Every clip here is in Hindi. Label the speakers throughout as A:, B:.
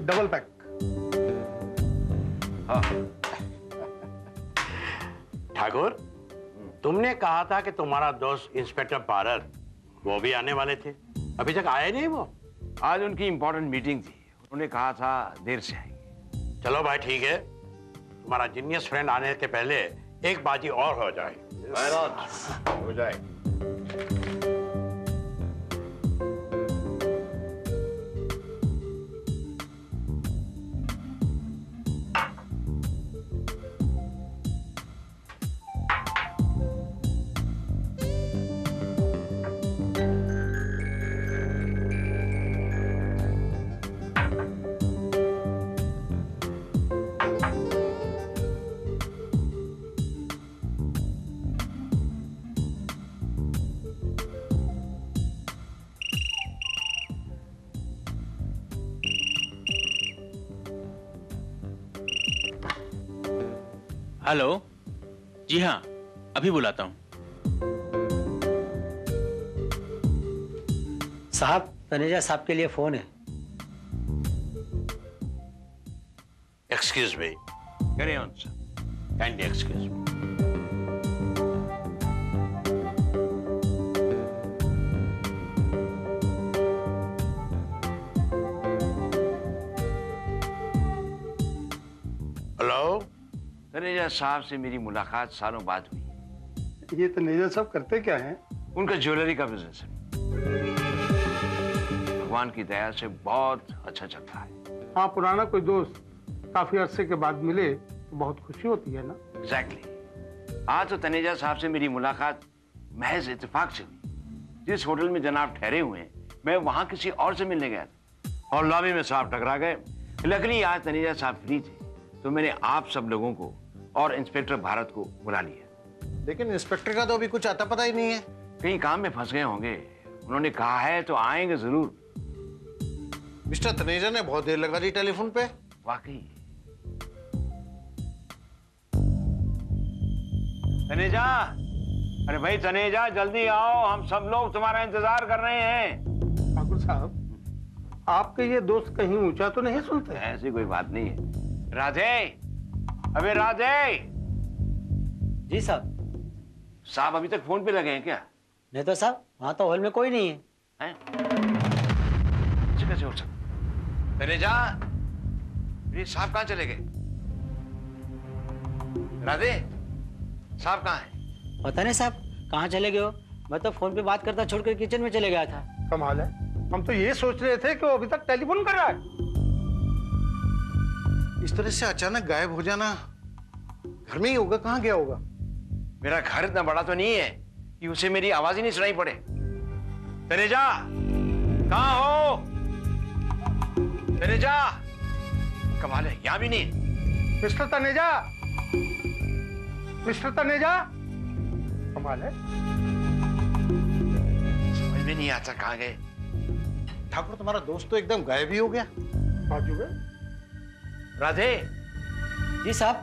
A: Double pack.
B: हाँ।
C: ठाकुर, तुमने कहा था कि तुम्हारा दोस्त इंस्पेक्टर पारर वो भी आने वाले थे, अभी तक आए नहीं वो?
B: आज उनकी इंपॉर्टेंट मीटिंग थी, उन्होंने कहा था देर से आएंगे।
C: चलो भाई ठीक है, तुम्हारा जीनियस फ्रेंड आने के पहले एक बाजी और हो जाए।
B: हो जाए।
D: हेलो, जी हाँ, अभी बुलाता हूँ।
E: साहब, तनेजा साहब के लिए फोन है।
C: Excuse me.
B: Carry on sir.
C: Kindly excuse me. Hello,
B: Taneja साहब से मेरी मुलाकात सालों बाद हुई।
A: ये तनेजा साहब करते क्या हैं?
B: उनका ज्वेलरी का बिजनेस है, भगवान की दया से बहुत अच्छा चल रहा है।
A: हाँ, पुराना कोई दोस्त काफी अरसे के बाद मिले तो बहुत खुशी होती है ना।
B: एग्जैक्टली। आज तो तनेजा साहब से मेरी मुलाकात महज इत्तेफाक से हुई। जिस होटल में जनाब ठहरे हुए हैं, मैं वहां किसी और से मिलने गया था और लॉबी में साहब टकरा गए। लकीली आज तनेजा साहब फ्री थे, तो मैंने आप सब लोगों को और इंस्पेक्टर भारत को बुला लिया।
F: लेकिन इंस्पेक्टर का तो अभी कुछ आता पता ही नहीं है।
B: कहीं काम में फंस गए होंगे। उन्होंने कहा है तो आएंगे जरूर।
F: मिस्टर तनेजा ने बहुत देर लगा दी टेलीफोन पे।
B: वाकई। तनेजा, अरे भाई तनेजा, जल्दी आओ, हम सब लोग तुम्हारा इंतजार कर रहे हैं।
A: ठाकुर साहब, आपके ये दोस्त कहीं ऊंचा तो नहीं सुनते?
B: ऐसी कोई बात नहीं है। राधे, अबे राधे।
E: जी साहब।
B: साहब अभी तक फोन पे लगे हैं क्या?
E: नहीं तो साहब, वहां तो हॉल में कोई नहीं है।
B: हैं? कैसे हो सकता? तनेजा, ये साहब कहाँ चले गए? राधे, साहब कहाँ हैं?
E: पता नहीं साहब कहाँ चले गए हो। मैं तो फोन पे बात करता छोड़कर किचन में चले गया था।
A: कमाल है, हम तो ये सोच रहे थे कि वो अभी तक टेलीफोन कर रहा है।
F: इस तरह से अचानक गायब हो जाना, घर में ही होगा, कहाँ गया होगा?
B: मेरा घर इतना बड़ा तो नहीं है कि उसे मेरी आवाज ही नहीं सुनाई पड़े। तनेजा, कहाँ हो? तनेजा, कमाल है, यहाँ भी नहीं।
A: मिस्टर तनेजा, मिस्टर तनेजा, कमाल है।
B: समझ में नहीं आता कहाँ गए।
F: ठाकुर, तुम्हारा दोस्त तो एकदम गायब ही हो गया।
A: बाजू में
B: राधे,
E: जी साहब।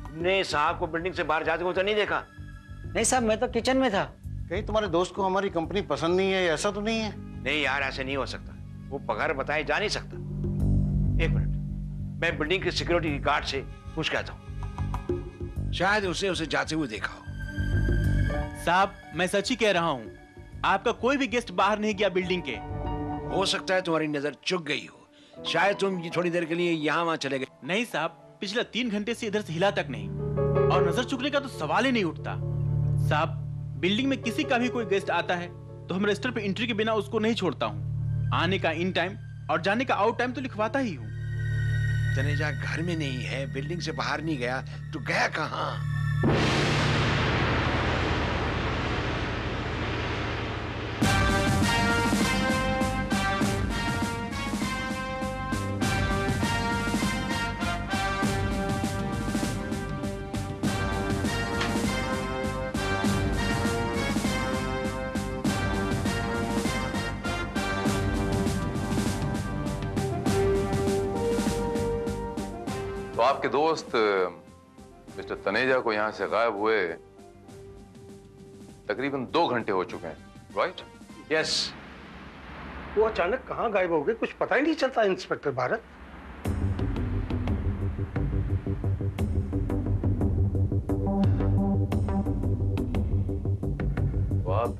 B: तुमने साहब को बिल्डिंग से बाहर जाते हुए तो नहीं देखा?
E: नहीं साहब, मैं तो किचन में था।
F: कहीं तुम्हारे दोस्त को हमारी कंपनी पसंद नहीं है, ऐसा तो नहीं है?
B: नहीं यार, ऐसे नहीं हो सकता। वो बगैर बताए जा नहीं सकता। एक मिनट, मैं बिल्डिंग के सिक्योरिटी गार्ड से पूछ के आता हूँ। शायद उसे जाते हुए देखा हो।
D: साहब, मैं सच ही कह रहा हूँ, आपका कोई भी गेस्ट बाहर नहीं गया बिल्डिंग के।
B: हो सकता है तुम्हारी नजर चुक गई हो, शायद तुम थोड़ी देर के लिए यहाँ वहां चले गए।
D: नहीं साहब, पिछले 3 घंटे से इधर से हिला तक नहीं, और नजर चुकने का तो सवाल ही नहीं उठता। साहब, बिल्डिंग में किसी का भी कोई गेस्ट आता है तो हम रजिस्टर पे एंट्री के बिना उसको नहीं छोड़ता हूँ। आने का इन टाइम और जाने का आउट टाइम तो लिखवाता ही हूँ।
B: तनेजा घर में नहीं है, बिल्डिंग से बाहर नहीं गया, तो गया कहाँ?
G: तो आपके दोस्त मिस्टर तनेजा को यहां से गायब हुए तकरीबन 2 घंटे हो चुके हैं, राइट?
B: यस।
A: वो अचानक कहाँ गायब हो गए, कुछ पता ही नहीं चलता इंस्पेक्टर भारत।
G: आप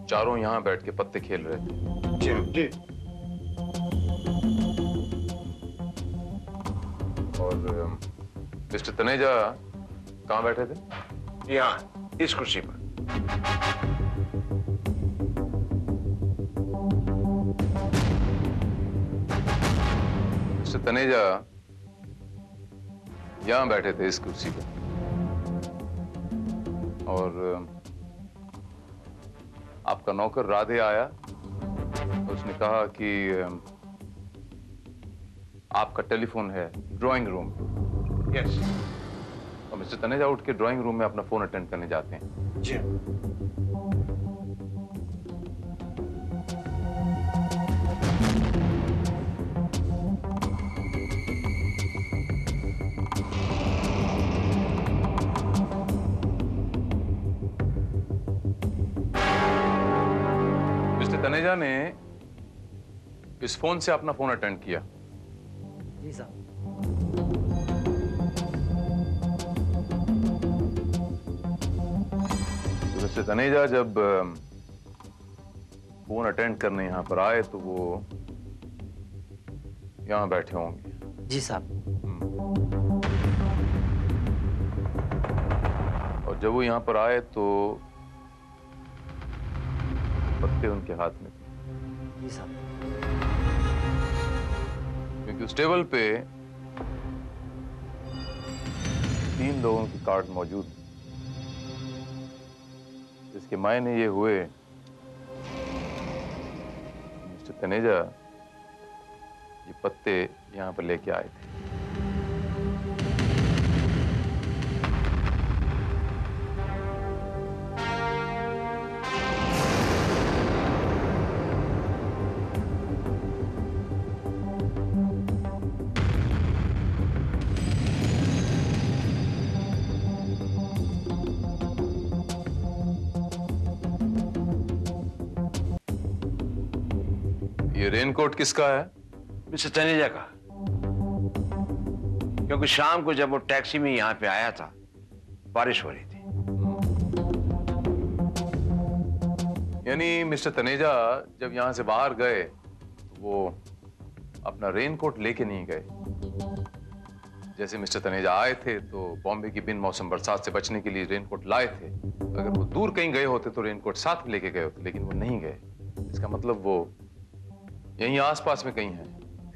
G: चारों यहाँ बैठ के पत्ते खेल रहे थे।
B: जी।
G: और मिस्टर तनेजा कहाँ बैठे थे?
B: यहाँ इस कुर्सी पर।
G: मिस्टर तनेजा यहाँ बैठे थे इस कुर्सी पे, और आपका नौकर राधे आया और उसने कहा कि आपका टेलीफोन है ड्राइंग रूम पे।
B: यस।
G: और मिस्टर तनेजा उठ के ड्राइंग रूम में अपना फोन अटेंड करने जाते हैं।
B: जी।
G: मिस्टर तनेजा ने इस फोन से अपना फोन अटेंड किया।
E: जी साहब।
G: तो मिस्टर तनेजा जब फोन अटेंड करने यहाँ पर आए तो वो यहाँ बैठे होंगे।
E: जी साहब।
G: और जब वो यहाँ पर आए तो पत्ते उनके हाथ में थे।
E: जी साहब।
G: क्योंकि उस टेबल पे 3 लोगों की कार्ड मौजूद थे, जिसके मायने ये हुए मिस्टर तनेजा ये पत्ते यहाँ पर लेके आए थे। ये रेनकोट किसका है?
B: मिस्टर तनेजा का। क्योंकि शाम को जब वो टैक्सी में यहाँ पे आया था, बारिश हो रही थी।
G: यानी मिस्टर तनेजा जब यहां से बाहर गए तो वो अपना रेनकोट लेके नहीं गए। जैसे मिस्टर तनेजा आए थे तो बॉम्बे की बिन मौसम बरसात से बचने के लिए रेनकोट लाए थे। अगर वो दूर कहीं गए होते तो रेनकोट साथ में लेके गए होते, लेकिन वो नहीं गए। इसका मतलब वो यहीं आसपास में कहीं है।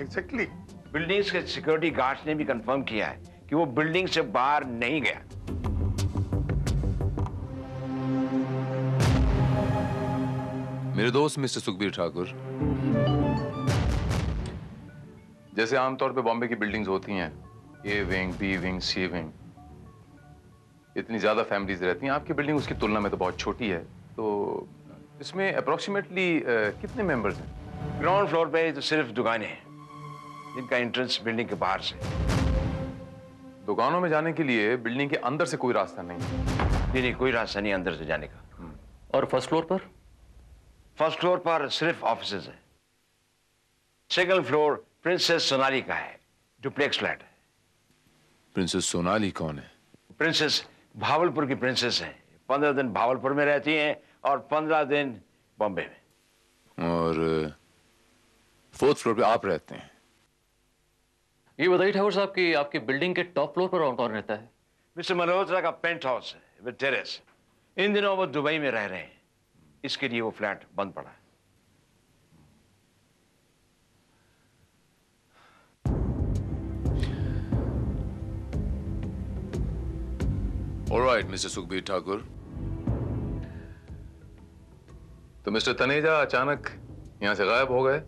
A: एग्जैक्टली।
B: बिल्डिंग्स के सिक्योरिटी गार्ड्स ने भी कंफर्म किया है कि वो बिल्डिंग से बाहर नहीं गया।
G: मेरे दोस्त मिस्टर सुखबीर ठाकुर, जैसे आमतौर पे बॉम्बे की बिल्डिंग्स होती हैं, A wing, B wing, C wing, इतनी ज्यादा फैमिलीज रहती हैं। आपकी बिल्डिंग उसकी तुलना में तो बहुत छोटी है। तो इसमें अप्रोक्सीमेटली कितने मेंबर्स हैं?
B: ग्राउंड फ्लोर पे तो सिर्फ दुकानें हैं, जिनका एंट्रेंस बिल्डिंग के बाहर से।
G: दुकानों में जाने के लिए बिल्डिंग के अंदर से कोई रास्ता नहीं है?
B: नहीं, कोई रास्ता नहीं अंदर से जाने का।
H: और फर्स्ट फ्लोर पर?
B: फर्स्ट फ्लोर पर सिर्फ ऑफिसेज हैं। सेकंड फ्लोर प्रिंसेस सोनाली का है, डुप्लेक्स फ्लैट है।
G: प्रिंसेस सोनाली कौन है?
B: प्रिंसेस भावलपुर की प्रिंसेस हैं। 15 दिन भावलपुर में रहती हैं और 15 दिन बॉम्बे में।
G: और 4th फ्लोर पे आप रहते हैं?
H: ये बताइए ठाकुर साहब कि आपकी बिल्डिंग के टॉप फ्लोर पर और कौन रहता है?
B: मिस्टर मल्होत्रा का पेंट हाउस है विद टेरेस। इन दिनों वो दुबई में रह रहे हैं, इसके लिए वो फ्लैट बंद पड़ा है।
G: Alright mister Sukhbir Thakur. तो मिस्टर तनेजा अचानक यहां से गायब हो गए,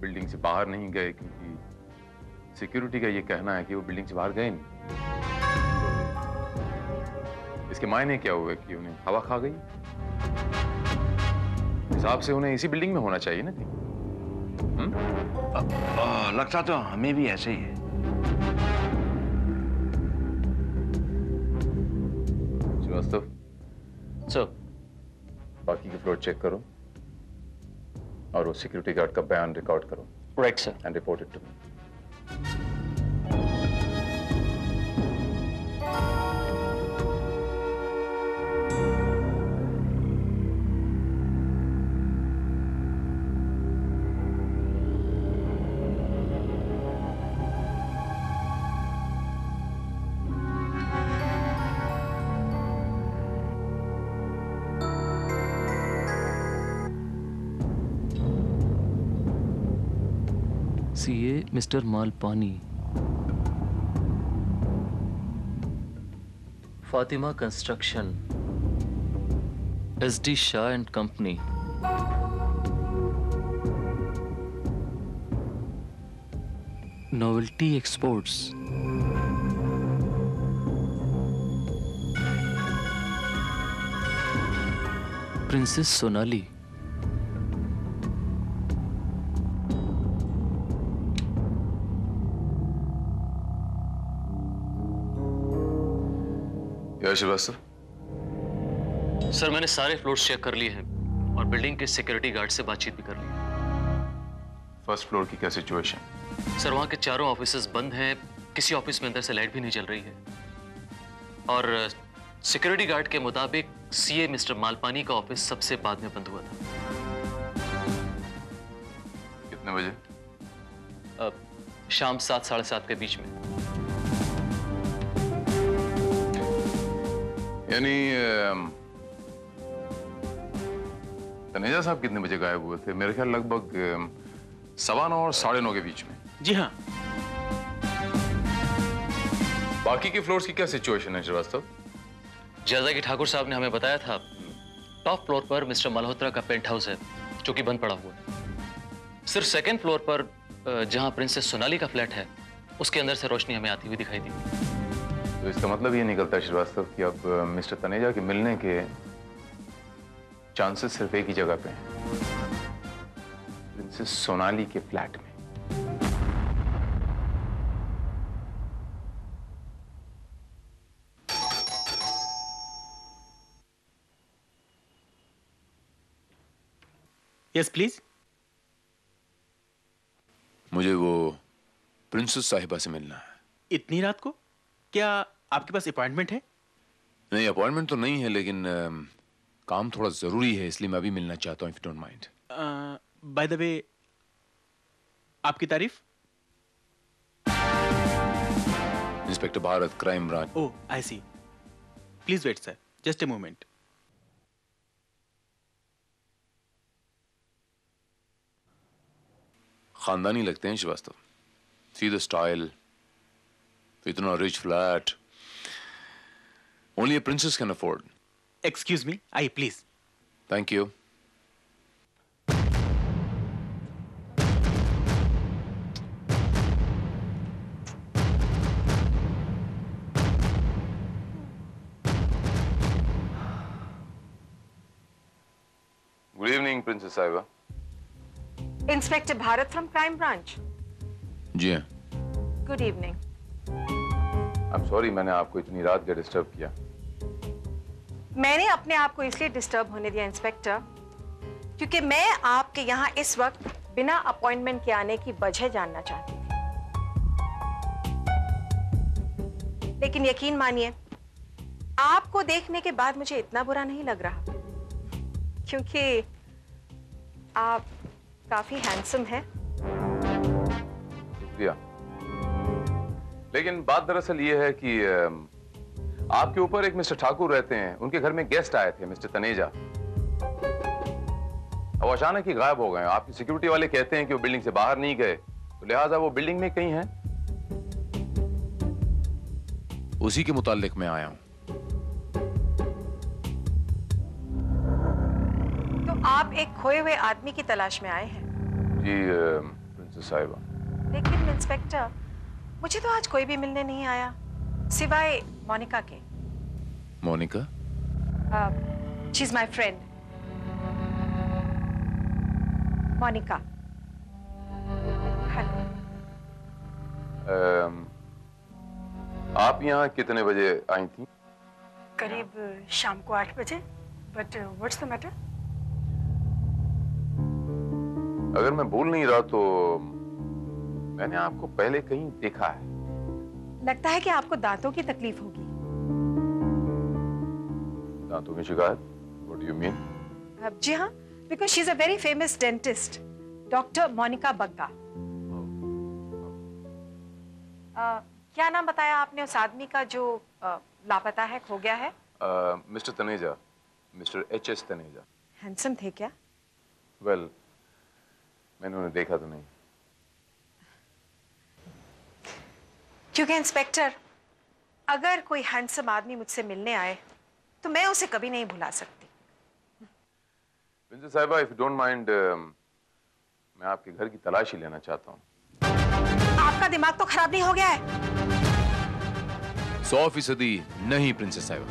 G: बिल्डिंग से बाहर नहीं गए, क्योंकि सिक्योरिटी का ये कहना है कि वो बिल्डिंग से बाहर गए नहीं। इसके मायने क्या हुए कि उन्हें हवा खा गई? हिसाब से उन्हें इसी बिल्डिंग में होना चाहिए ना कहीं।
B: लगता तो हमें भी ऐसे ही है।
G: श्रीवास्तव,
H: सर,
G: बाकी के फ्लोर चेक करो और वो सिक्योरिटी गार्ड का बयान रिकॉर्ड करो।
H: Right sir.
G: And report it to me.
H: CA mister Malpani, Fatima construction, SD Shah and company, novelty exports, princess Sonali,
G: Shrivastava.
H: Sir मैंने सारे फ्लोर्स चेक कर लिए हैं और बिल्डिंग के सिक्योरिटी गार्ड से बातचीत भी कर ली।
G: फर्स्ट फ्लोर की क्या सिचुएशन?
H: सर वहाँ के चारों ऑफिसेज बंद हैं, किसी ऑफिस में अंदर से लाइट भी नहीं चल रही है और सिक्योरिटी गार्ड के मुताबिक सीए मिस्टर मालपानी का ऑफिस सबसे बाद में बंद हुआ था।
G: कितने बजे?
H: शाम 7 साढ़े 7 के बीच में।
G: यानी तनेजा साहब कितने बजे गायब हुए थे? मेरे ख्याल लगभग 9:15 और 9:30 के बीच में।
D: जी हाँ।
G: बाकी के फ्लोर्स की क्या सिचुएशन है श्रीवास्तव?
H: जैसा कि ठाकुर साहब ने हमें बताया था, टॉप फ्लोर पर मिस्टर मल्होत्रा का पेंट हाउस है जो कि बंद पड़ा हुआ है। सिर्फ सेकंड फ्लोर पर जहां प्रिंसेस सोनाली का फ्लैट है उसके अंदर से रोशनी हमें आती हुई दिखाई दी।
G: तो इसका मतलब ये निकलता है श्रीवास्तव कि अब मिस्टर तनेजा के मिलने के चांसेस सिर्फ एक ही जगह पे हैं, प्रिंसेस सोनाली के फ्लैट में।
D: Yes please.
G: मुझे वो प्रिंसेस साहिबा से मिलना है।
D: इतनी रात को? क्या आपके पास अपॉइंटमेंट है?
G: नहीं, अपॉइंटमेंट तो नहीं है, लेकिन काम थोड़ा जरूरी है, इसलिए मैं भी मिलना चाहता हूँ, if you don't mind.
D: By the way, आपकी तारीफ?
G: Inspector Bharat, crime branch.
D: Oh, I see. Please wait sir, just a moment.
G: खानदानी लगते हैं श्रीवास्तव। सी द स्टाइल, इतना rich flat, only a princess can afford.
D: Excuse me, I please.
G: Thank you. Good evening princess साहिबा।
I: Inspector Bharat from crime branch.
G: जी हाँ।
I: Good evening.
G: I am sorry, मैंने आपको इतनी रात क्या डिस्टर्ब किया।
I: मैंने अपने आप को इसलिए डिस्टर्ब होने दिया इंस्पेक्टर, क्योंकि मैं आपके यहाँ इस वक्त बिना अपॉइंटमेंट के आने की वजह जानना चाहती थी। लेकिन यकीन मानिए, आपको देखने के बाद मुझे इतना बुरा नहीं लग रहा, क्योंकि आप काफी हैंडसम हैं।
G: शुक्रिया। लेकिन बात दरअसल ये है कि आपके ऊपर एक मिस्टर ठाकुर रहते हैं, उनके घर में गेस्ट आए थे, मिस्टर तनेजा। अब अचानक ही गायब हो गए। आपकी सिक्योरिटी वाले कहते हैं कि वो बिल्डिंग से बाहर नहीं गए, तो लिहाजा वो बिल्डिंग में कहीं हैं। उसी के मुताल्लिक मैं आया हूं।
I: तो आप एक खोए हुए आदमी की तलाश में आए हैं?
G: जी प्रिंसेस साहिबा।
I: लेकिन इंस्पेक्टर, मुझे तो आज कोई भी मिलने नहीं आया, सिवाय मोनिका के।
G: Monica?
I: She is my friend Monica.
G: आप यहाँ कितने बजे आई थी?
J: करीब शाम को 8 बजे। But what's the matter?
G: अगर मैं भूल नहीं रहा तो मैंने आपको पहले कहीं देखा है।
I: लगता है कि आपको दांतों की तकलीफ होगी।
G: दांतों की शिकायत? What do you mean?
I: जी हाँ, because she is a very famous dentist, doctor Monica Bagga. क्या नाम बताया आपने उस आदमी का जो लापता है, खो गया है?
G: Mister Taneja, mister HS Taneja.
I: Handsome थे क्या?
G: वेल, मैंने उन्हें देखा तो नहीं।
I: क्योंकि इंस्पेक्टर, अगर कोई हैंडसम आदमी मुझसे मिलने आए तो मैं उसे कभी नहीं भुला सकती।
G: प्रिंसेस साहिबा, इफ यू डोंट माइंड, मैं आपके घर की तलाशी लेना चाहता हूँ।
I: आपका दिमाग तो खराब नहीं हो गया है?
G: 100% नहीं प्रिंसेस साहिबा।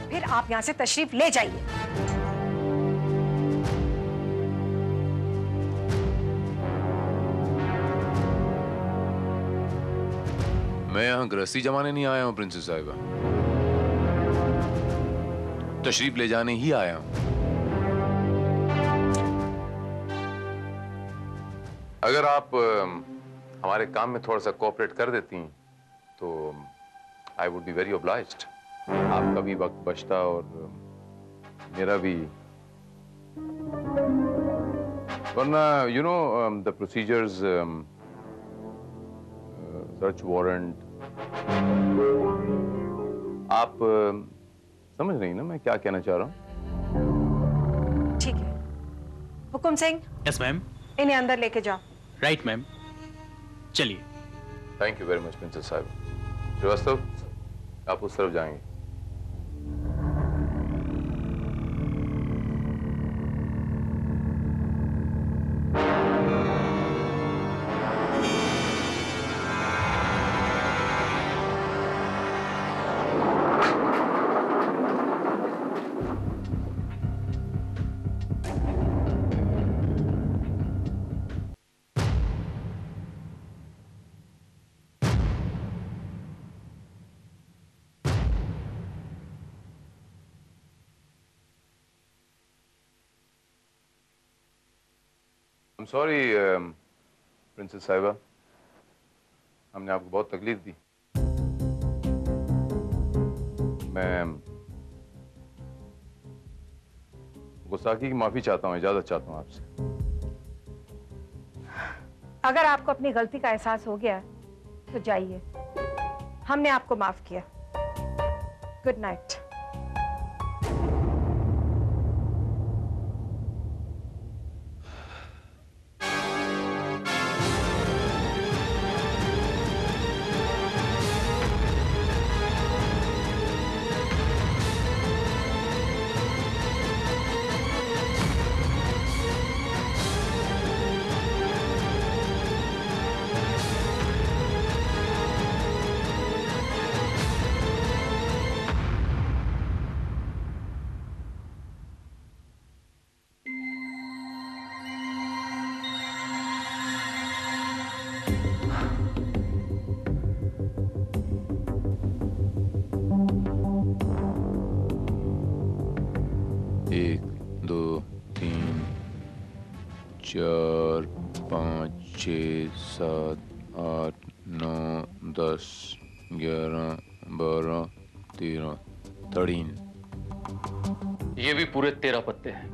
I: फिर आप यहाँ से तशरीफ ले जाइए।
G: मैं यहाँ गृहस्थी जमाने नहीं आया हूँ प्रिंसेस साहिबा, तशरीफ ले जाने ही आया हूँ। अगर आप हमारे काम में थोड़ा सा कोऑपरेट कर देती तो I would be very obliged. आपका भी वक्त बचता और मेरा भी, वरना you know the procedures, search warrant, आप समझ रही ना मैं क्या कहना चाह रहा हूँ?
I: ठीक है, हुकुम सिंह।
D: Yes ma'am.
I: इन्हें अंदर लेके जाओ।
D: राइट मैम, चलिए।
G: Thank you very much princess sahib. Shrivastava, आप उस तरफ जाएंगे। I'm sorry, प्रिंसेस साहिबा, हमने आपको बहुत तकलीफ दी। मैं गुस्ताखी की माफी चाहता हूँ, इजाजत चाहता हूँ आपसे।
I: अगर आपको अपनी गलती का एहसास हो गया तो जाइए, हमने आपको माफ किया। Good night. एक, दो, तीन, चार, 5, 6, 7, 8, 9, 10, 11, 12, 13, 13।
H: ये भी पूरे 13 पत्ते हैं।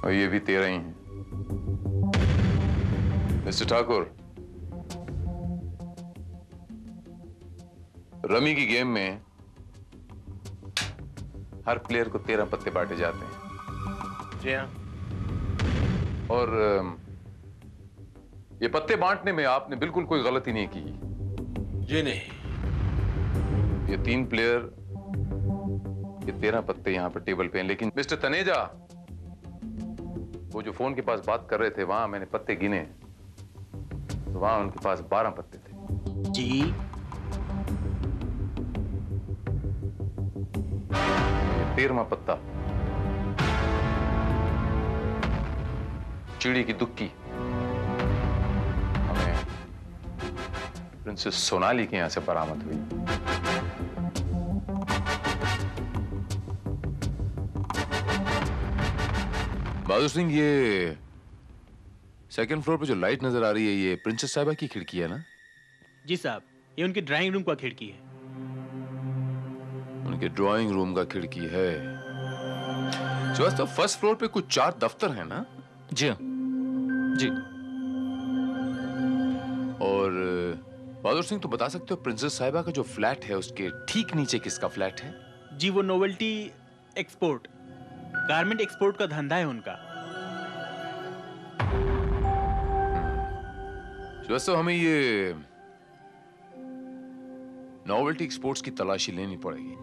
G: और ये भी 13 ही हैं। मिस्टर ठाकुर, रमी की गेम में हर प्लेयर को 13 पत्ते बांटे जाते हैं।
B: जी हाँ।
G: और ये पत्ते बांटने में आपने बिल्कुल कोई गलती नहीं की।
B: जी नहीं।
G: ये 3 प्लेयर, ये 13 पत्ते यहां पर टेबल पे हैं, लेकिन मिस्टर तनेजा, वो जो फोन के पास बात कर रहे थे, वहां मैंने पत्ते गिने तो वहां उनके पास 12 पत्ते थे।
D: जी।
G: 13वां पत्ता चिड़ी की दुक्की हमें प्रिंसेस सोनाली के यहां से बरामद हुई। बहादुर सिंह, ये सेकंड फ्लोर पे जो लाइट नजर आ रही है, ये प्रिंसेस साहिबा की खिड़की है ना?
D: जी साहब, ये उनके ड्राइंग रूम का खिड़की है।
G: उनके ड्राइंग रूम का खिड़की है। श्रीवास्तव, फर्स्ट फ्लोर पे कुछ 4 दफ्तर है ना?
H: जी हाँ। जी।
G: और बहादुर सिंह, तो बता सकते हो प्रिंसेस साहिबा का जो फ्लैट है उसके ठीक नीचे किसका फ्लैट है?
D: जी, वो नोवेल्टी एक्सपोर्ट, गारमेंट एक्सपोर्ट का धंधा है उनका।
G: श्रीवास्तव, हमें ये नोवेल्टी एक्सपोर्ट्स की तलाशी लेनी पड़ेगी।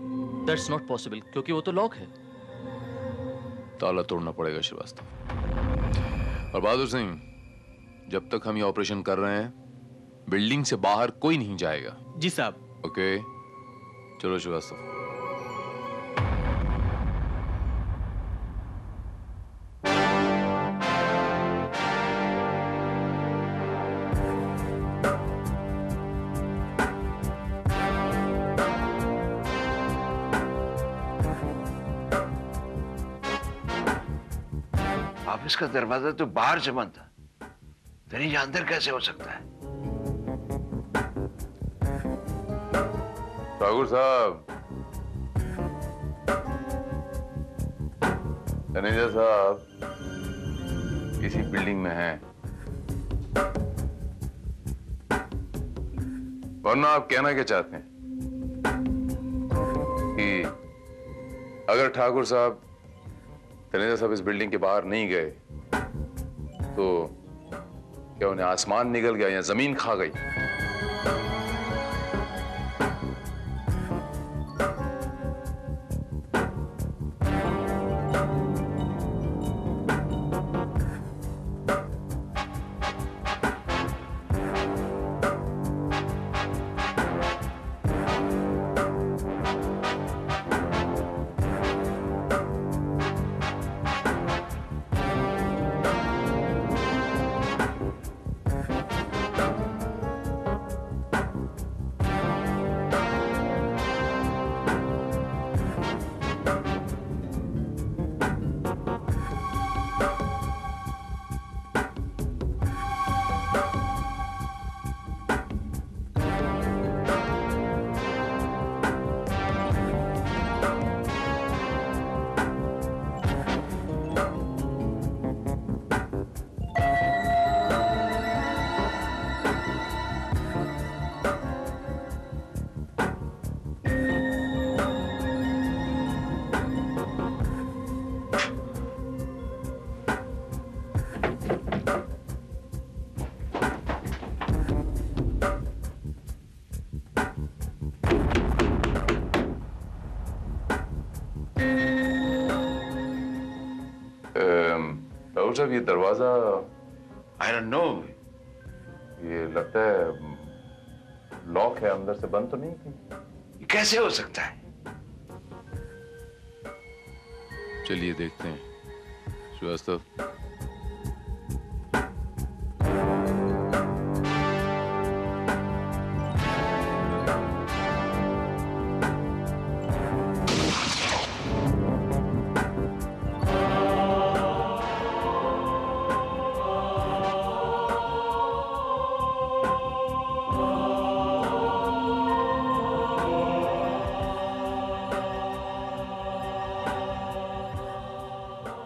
H: दैट्स नॉट पॉसिबल, क्योंकि वो तो लॉक है।
G: ताला तोड़ना पड़ेगा श्रीवास्तव। और बहादुर सिंह, जब तक हम ये ऑपरेशन कर रहे हैं, बिल्डिंग से बाहर कोई नहीं जाएगा।
D: जी साहब।
G: ओके, चलो श्रीवास्तव।
B: ऑफिस का दरवाजा तो बाहर से बंद था, तनेजा अंदर कैसे हो सकता है?
G: ठाकुर साहब, तनेजा साहब इसी बिल्डिंग में हैं। वरना आप कहना क्या चाहते हैं कि अगर ठाकुर साहब तनेजा साहब इस बिल्डिंग के बाहर नहीं गए तो क्या उन्हें आसमान निगल गया या जमीन खा गई? राहुल साहब, ये दरवाजा
B: आई डोंट नो,
G: ये लगता है लॉक है, अंदर से बंद तो नहीं थी।
B: कैसे हो सकता है?
G: चलिए देखते हैं श्रीवास्तव।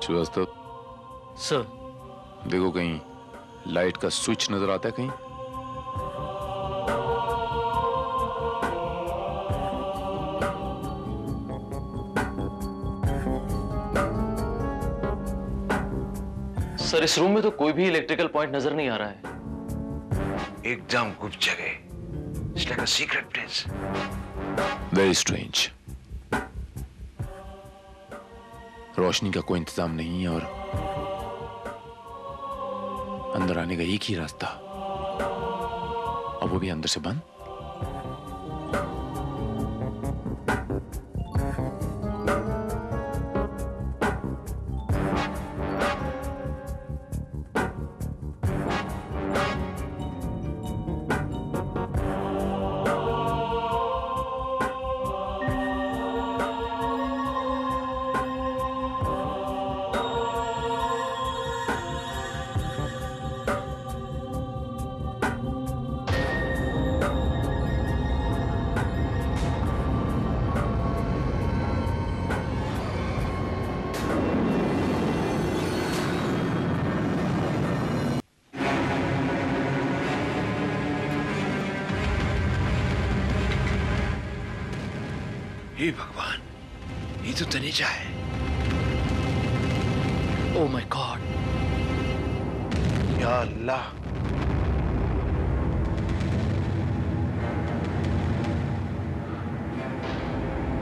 G: श्रीवास्तव
H: सर,
G: देखो कहीं लाइट का स्विच नजर आता है कहीं?
H: सर इस रूम में तो कोई भी इलेक्ट्रिकल पॉइंट नजर नहीं आ रहा है।
B: एकदम गुप्त जगह, it's like a secret place.
G: Very strange. रोशनी का कोई इंतजाम नहीं है और अंदर आने का एक ही रास्ता, और वो भी अंदर से बंद।
B: हे भगवान, ये तो तनेजा है।
H: ओह माय गॉड,
F: या अल्लाह,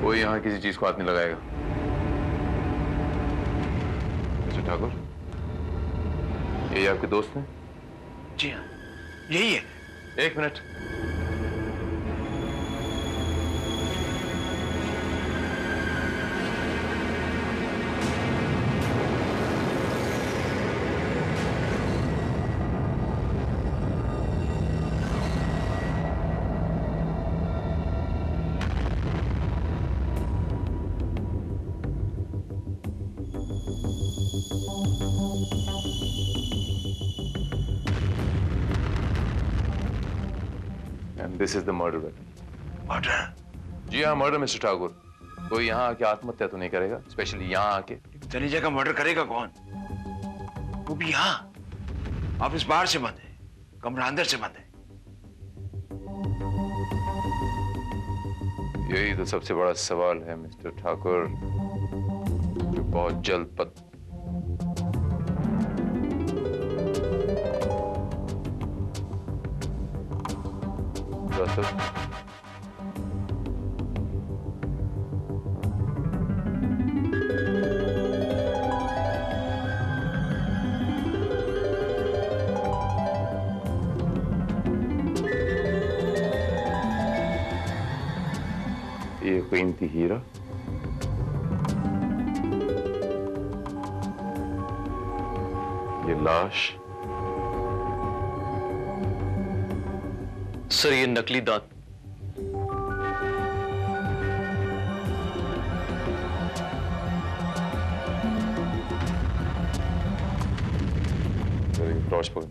G: कोई यहाँ किसी चीज को हाथ नहीं लगाएगा। मिस्टर ठाकुर, ये आपके दोस्त हैं?
B: जी हाँ, यही है।
G: एक मिनट। This is the murder weapon.
B: Murder?
G: जी हाँ, मर्डर मिस्टर ठाकुर। कोई यहाँ आके आत्महत्या तो नहीं करेगा, स्पेशली यहाँ आके।
B: तनीजा का मर्डर करेगा कौन? वो भी यहाँ। ऑफिस बाहर से बंद है, कमरा अंदर से बंद है।
G: यही तो सबसे बड़ा सवाल है मिस्टर ठाकुर, जो बहुत जल्द ये कीमती हीरा, ये लाश।
H: सर, ये नकली दांत।
G: टॉर्च पकड़।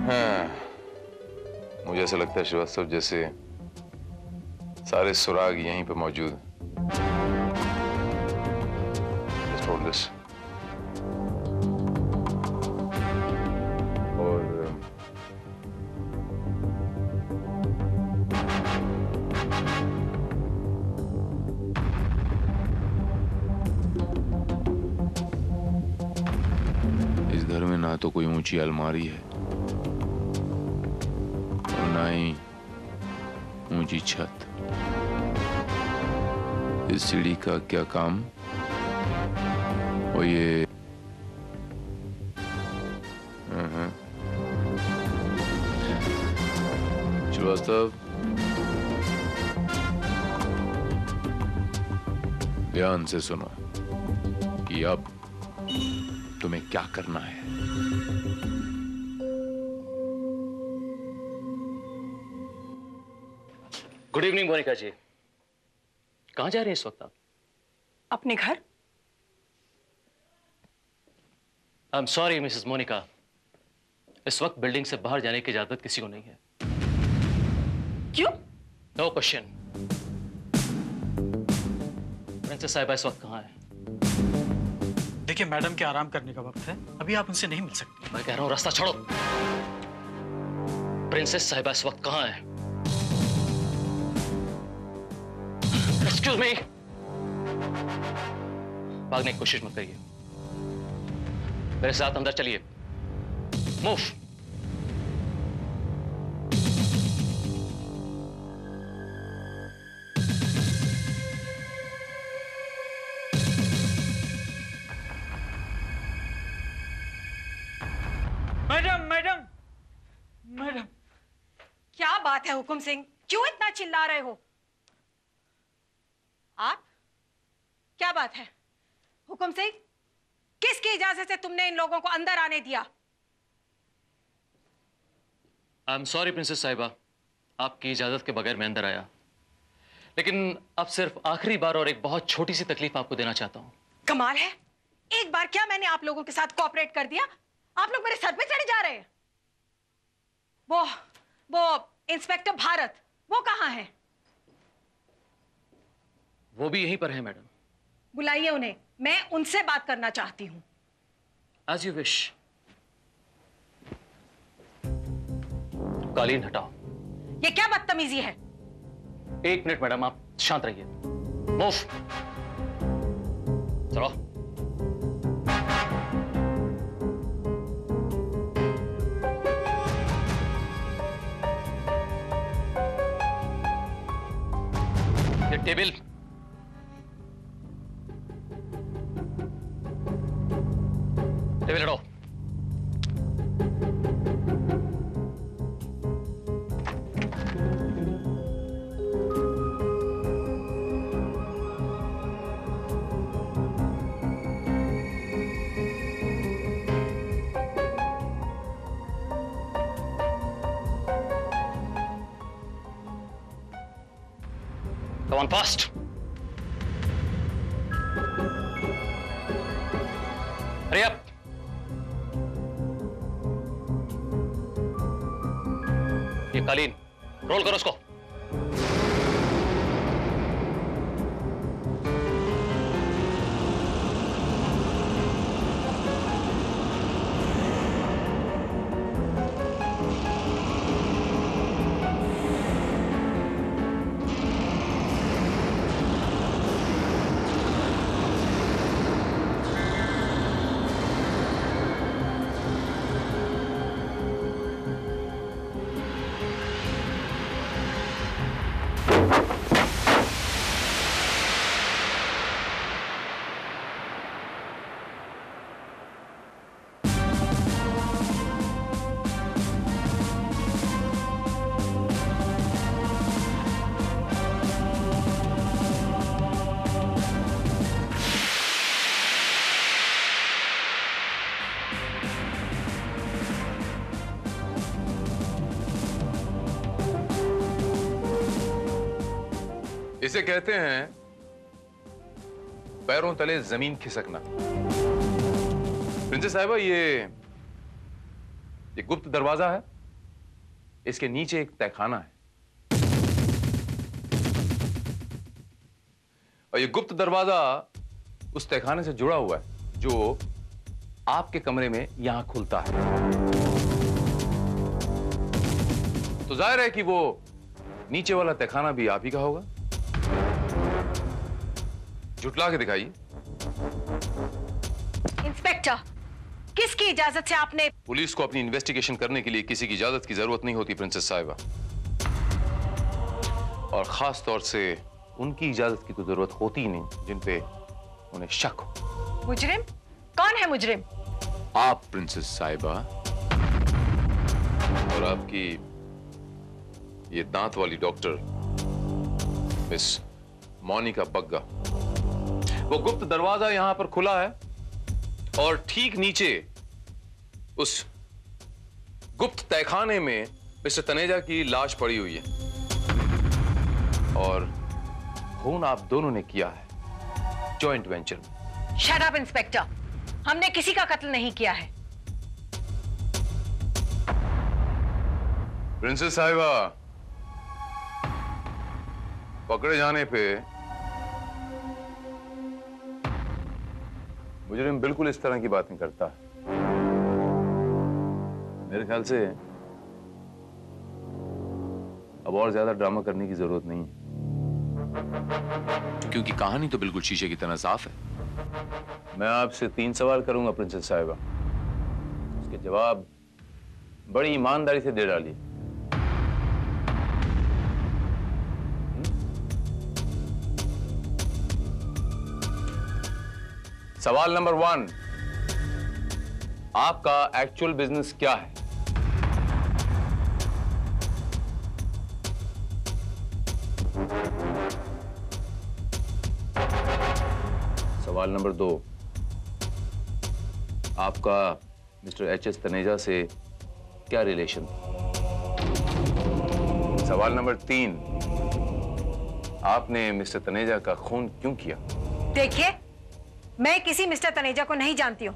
G: हाँ, मुझे ऐसा लगता है श्रीवास्तव जैसे सारे सुराग यहीं पे मौजूद हैं। Just hold this. और इस घर में ना तो कोई ऊंची अलमारी है और ना ही ऊंची छत। इस सीढ़ी का क्या काम? और ये श्रीवास्तव, ध्यान से सुनो कि अब तुम्हें क्या करना है।
H: Good evening Monica ji. कहां जा रहे हैं इस वक्त आप?
J: अपने घर।
H: I am sorry Mrs Monica, इस वक्त बिल्डिंग से बाहर जाने की इजाजत किसी को नहीं है।
J: क्यों?
H: No question. प्रिंसेस साहिबा इस वक्त कहां है?
K: देखिए मैडम के आराम करने का वक्त है, अभी आप उनसे नहीं मिल सकते।
H: मैं कह रहा हूं रास्ता छोड़ो। प्रिंसेस साहिबा इस वक्त कहां है? Excuse me. भागने की कोशिश मत करिए, मेरे साथ अंदर चलिए। मूव।
J: Madam madam madam.
I: क्या बात है हुकुम सिंह, क्यों इतना चिल्ला रहे हो? आप? क्या बात है हुकुम सिंह? किसकी इजाजत से तुमने इन लोगों को अंदर आने दिया?
H: आई एम सॉरी प्रिंसेस साहिबा, आपकी इजाजत के बगैर मैं अंदर आया, लेकिन अब सिर्फ आखिरी बार और एक बहुत छोटी सी तकलीफ आपको देना चाहता हूं।
I: कमाल है, एक बार क्या मैंने आप लोगों के साथ कोऑपरेट कर दिया, आप लोग मेरे सर पे चढ़े जा रहे हैं। वो इंस्पेक्टर भारत, वो कहां है?
H: वो भी यहीं पर है मैडम।
I: बुलाइए उन्हें, मैं उनसे बात करना चाहती हूं।
H: As you wish. कालीन हटाओ।
I: ये क्या बदतमीजी है?
H: एक मिनट मैडम, आप शांत रहिए। मूव। चलो। टेबल। टेबल हटाओ। Come on, fast. Hurry up. ये कालीन रोल करो उसको।
G: इसे कहते हैं पैरों तले जमीन खिसकना। प्रिंसेस साहिबा, ये गुप्त दरवाजा है, इसके नीचे एक तहखाना है और ये गुप्त दरवाजा उस तहखाने से जुड़ा हुआ है जो आपके कमरे में यहां खुलता है। तो जाहिर है कि वो नीचे वाला तहखाना भी आप ही का होगा। जुटला के दिखाइए।
I: इंस्पेक्टर, किसकी इजाजत से आपने?
G: पुलिस को अपनी इन्वेस्टिगेशन करने के लिए किसी की इजाजत की जरूरत नहीं होती प्रिंसेस साहिबा, और खास तौर से उनकी इजाजत की तो जरूरत होती ही नहीं जिन पे उन्हें शक हो।
I: मुजरिम? कौन है मुजरिम?
G: आप प्रिंसेस साहिबा, और आपकी ये दांत वाली डॉक्टर मिस मोनिका बग्गा। वो गुप्त दरवाजा यहां पर खुला है और ठीक नीचे उस गुप्त तहखाने में मिस्टर तनेजा की लाश पड़ी हुई है और खून आप दोनों ने किया है जॉइंट वेंचर में।
I: शट अप इंस्पेक्टर, हमने किसी का कत्ल नहीं किया है।
G: प्रिंसेस साहिबा, पकड़े जाने पे मुजरिम बिल्कुल इस तरह की बातें करता है। मेरे ख्याल से अब और ज्यादा ड्रामा करने की जरूरत नहीं है, क्योंकि कहानी तो बिल्कुल शीशे की तरह साफ है। मैं आपसे 3 सवाल करूंगा प्रिंसेस साहिबा, उसके जवाब बड़ी ईमानदारी से दे डालिए। सवाल नंबर 1, आपका एक्चुअल बिजनेस क्या है? सवाल नंबर 2, आपका मिस्टर एच.एस. तनेजा से क्या रिलेशन था? सवाल नंबर 3, आपने मिस्टर तनेजा का खून क्यों किया?
I: देखिए, मैं किसी मिस्टर तनेजा को नहीं जानती हूँ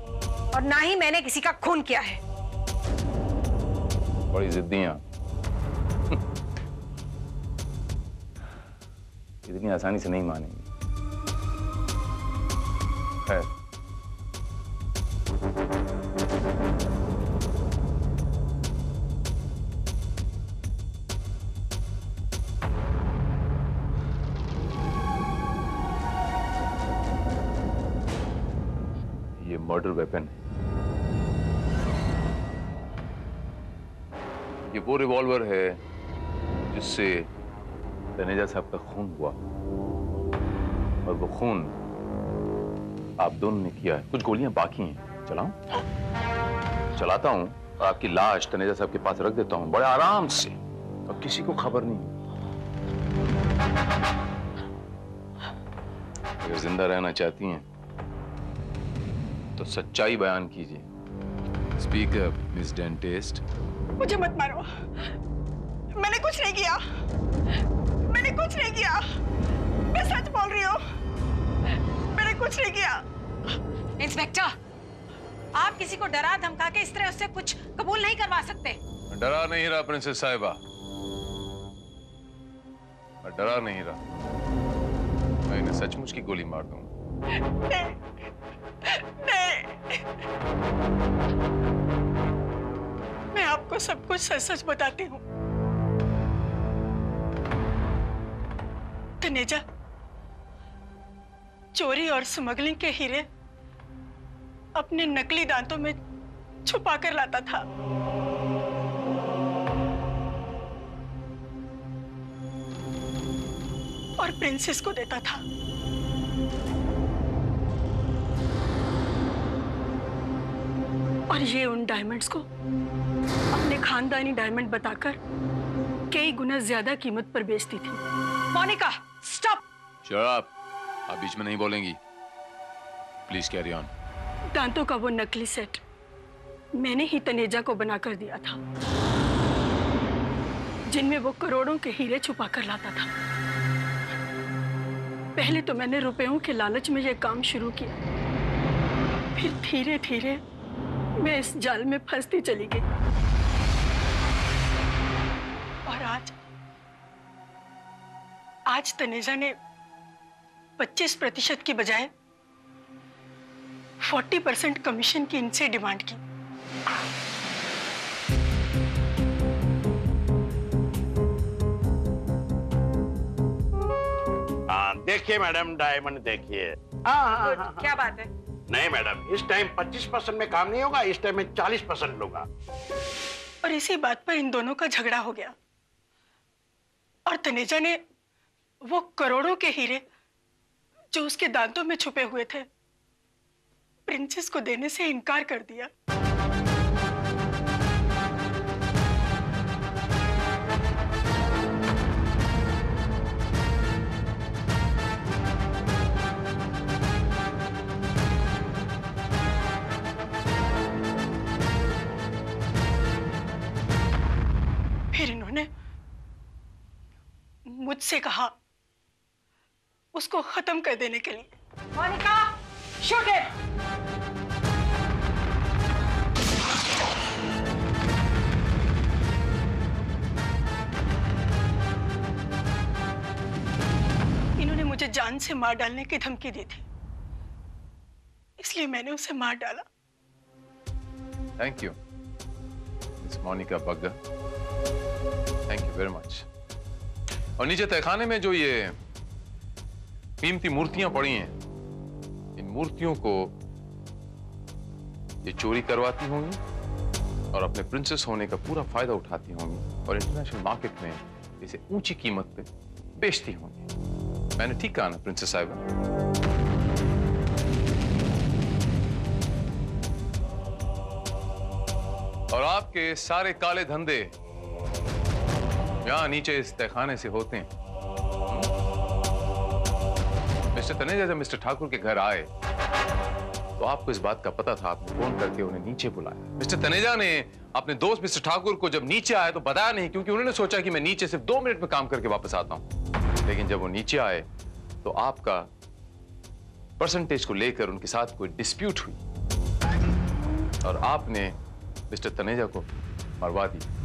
I: और ना ही मैंने किसी का खून किया है।
G: बड़ी जिद्दियां इतनी आसानी से नहीं मानेंगे। खैर, ये मर्डर वेपन है। ये वो रिवॉल्वर है जिससे तनेजा साहब का खून हुआ। और वो खून आप दोनों ने किया है। कुछ गोलियां बाकी हैं, चलाऊं? चलाता हूं और आपकी लाश तनेजा साहब के पास रख देता हूं बड़े आराम से, और किसी को खबर नहीं। अगर जिंदा रहना चाहती हैं तो सच्चाई बयान कीजिए। Speak up miss dentist.
J: मुझे मत मारो, मैंने कुछ नहीं किया, मैंने कुछ नहीं किया, मैं सच बोल रही हूँ, मैंने कुछ नहीं किया।
I: इंस्पेक्टर, आप किसी को डरा धमका के इस तरह उससे कुछ कबूल नहीं करवा सकते।
G: डरा नहीं रहा प्रिंसेस साहिबा, मैं डरा नहीं रहा। मैं इन्हें सचमुच की गोली मार दूंगा।
J: नहीं, नहीं। मैं आपको सब कुछ सच सच बताती हूँ। तनेजा चोरी और स्मगलिंग के हीरे अपने नकली दांतों में छुपा कर लाता था। और प्रिंसेस को देता था। और ये उन डायमंड्स को अपने खानदानी डायमंड बताकर कई गुना ज्यादा कीमत पर बेचती थी।
I: मोनिका, स्टॉप!
G: Shut up! आप बीच में नहीं बोलेंगी। Please carry on.
J: दांतों का वो नकली सेट मैंने ही तनेजा को बनाकर दिया था, जिनमें वो करोड़ों के हीरे छुपा कर लाता था। पहले तो मैंने रुपयों के लालच में ये काम शुरू किया, फिर धीरे धीरे मैं इस जाल में फंसती चली गई। और आज तनेजा ने 25% की बजाय 40% कमीशन की इनसे डिमांड की।
C: देखिए मैडम, डायमंड देखिए।
I: क्या बात है?
C: नहीं मैडम, इस टाइम 25% में काम नहीं होगा, इस टाइम में 40% लूंगा।
J: और इसी बात पर इन दोनों का झगड़ा हो गया और तनेजा ने वो करोड़ों के हीरे जो उसके दांतों में छुपे हुए थे प्रिंसेस को देने से इनकार कर दिया। फिर इन्होंने मुझसे कहा उसको खत्म कर देने के लिए।
I: Monica, shoot him!
J: इन्होंने मुझे जान से मार डालने की धमकी दी थी, इसलिए मैंने उसे मार डाला।
G: Thank you miss Monica Bagga, thank you very much. और नीचे तहखाने में जो ये कीमती मूर्तियां पड़ी हैं, इन मूर्तियों को ये चोरी करवाती होंगी और अपने प्रिंसेस होने का पूरा फायदा उठाती होंगी और इंटरनेशनल मार्केट में इसे ऊंची कीमत पे बेचती होंगी। मैंने ठीक कहा ना प्रिंसेस साहिबा? और आपके सारे काले धंधे यहां नीचे इस तहखाने से होते हैं। मिस्टर तनेजा जब मिस्टर ठाकुर के घर आए तो आपको इस बात का पता था, आपने फोन करके उन्हें नीचे बुलाया। मिस्टर तनेजा ने अपने दोस्त मिस्टर ठाकुर को जब नीचे आए तो बताया नहीं, क्योंकि उन्होंने सोचा कि मैं नीचे सिर्फ 2 मिनट में काम करके वापस आता हूं। लेकिन जब वो नीचे आए तो आपका परसेंटेज को लेकर उनके साथ कोई डिस्प्यूट हुई और आपने मिस्टर तनेजा को मरवा दिया।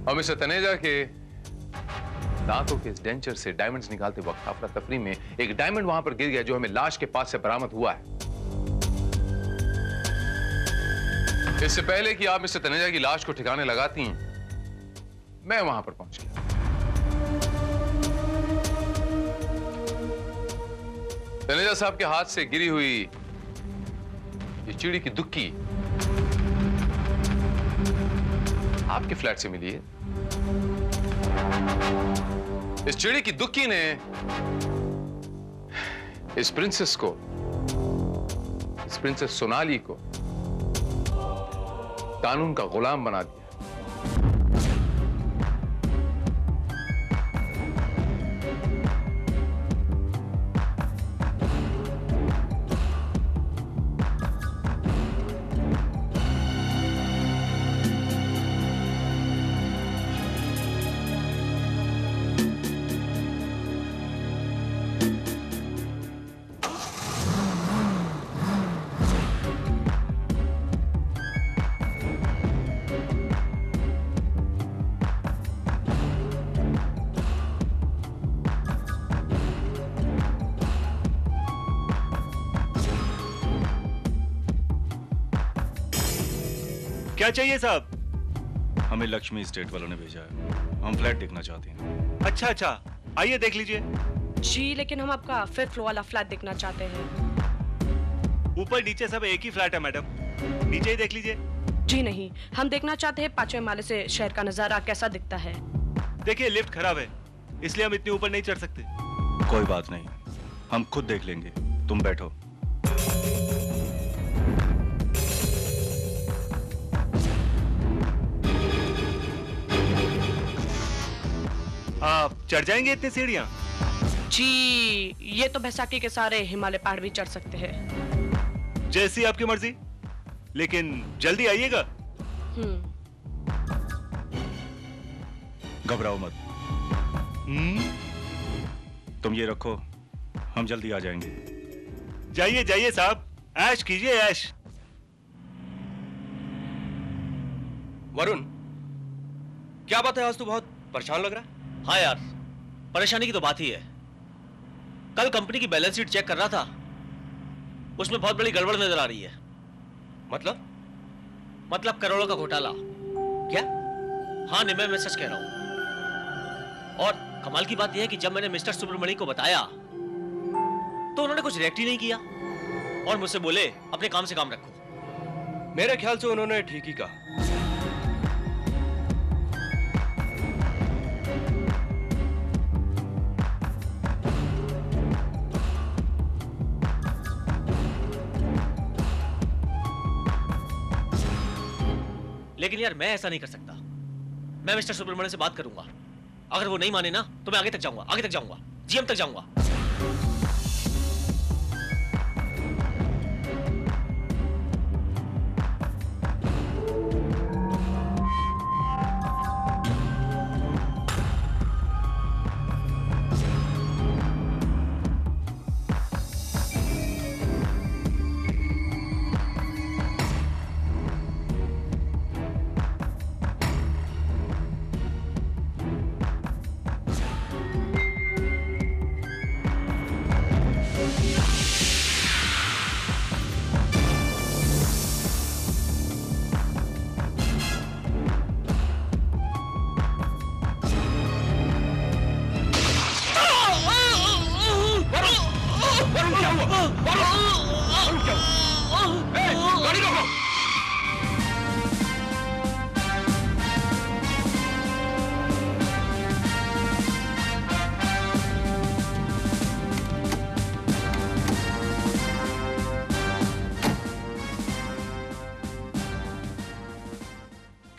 G: और मिस्टर तनेजा के दांतों के इस डेंचर से डायमंड्स निकालते वक्त अफरा तफरी में एक डायमंड वहां पर गिर गया जो हमें लाश के पास से बरामद हुआ है। इससे पहले कि आप मिस्टर तनेजा की लाश को ठिकाने लगाती मैं वहां पर पहुंच गया। तनेजा साहब के हाथ से गिरी हुई ये चिड़ी की दुक्की आपके फ्लैट से मिली है। इस चिड़ी की दुक्की ने इस प्रिंसेस सोनाली को कानून का गुलाम बना दिया।
L: क्या चाहिए साहब? हमें लक्ष्मी स्टेट वालों ने भेजा है, हम फ्लैट देखना चाहते हैं। अच्छा अच्छा, आइए देख लीजिए।
M: जी लेकिन हम आपका 5th फ्लोर वाला फ्लैट देखना चाहते हैं।
L: ऊपर नीचे सब एक ही फ्लैट है मैडम, नीचे ही देख लीजिए।
M: जी नहीं, हम देखना चाहते हैं 5वें माले से शहर का नजारा कैसा दिखता है।
L: देखिए लिफ्ट खराब है, इसलिए हम इतने ऊपर नहीं चढ़ सकते। कोई बात नहीं, हम खुद देख लेंगे, तुम बैठो। आप चढ़ जाएंगे इतनी सीढ़ियां?
M: जी ये तो बैसाखी के सारे हिमालय पहाड़ भी चढ़ सकते हैं।
L: जैसी आपकी मर्जी, लेकिन जल्दी आइएगा। घबराओ मत। तुम ये रखो, हम जल्दी आ जाएंगे। जाइए जाइए साहब, ऐश कीजिए ऐश।
N: वरुण, क्या बात है, आज तो बहुत परेशान लग रहा है।
O: हाँ यार, परेशानी की तो बात ही है। कल कंपनी की बैलेंस शीट चेक कर रहा था, उसमें बहुत बड़ी गड़बड़ नजर आ रही है। मतलब करोड़ों का घोटाला। क्या? हाँ निमय, मैं सच कह रहा हूं। और कमाल की बात यह है कि जब मैंने मिस्टर सुब्रमणि को बताया तो उन्होंने कुछ रिएक्ट ही नहीं किया और मुझसे बोले अपने काम से काम रखो।
N: मेरे ख्याल से उन्होंने ठीक ही कहा।
O: लेकिन यार मैं ऐसा नहीं कर सकता। मैं मिस्टर सुब्रमण्यम से बात करूंगा, अगर वो नहीं माने ना तो मैं आगे तक जाऊंगा, जीएम तक जाऊंगा।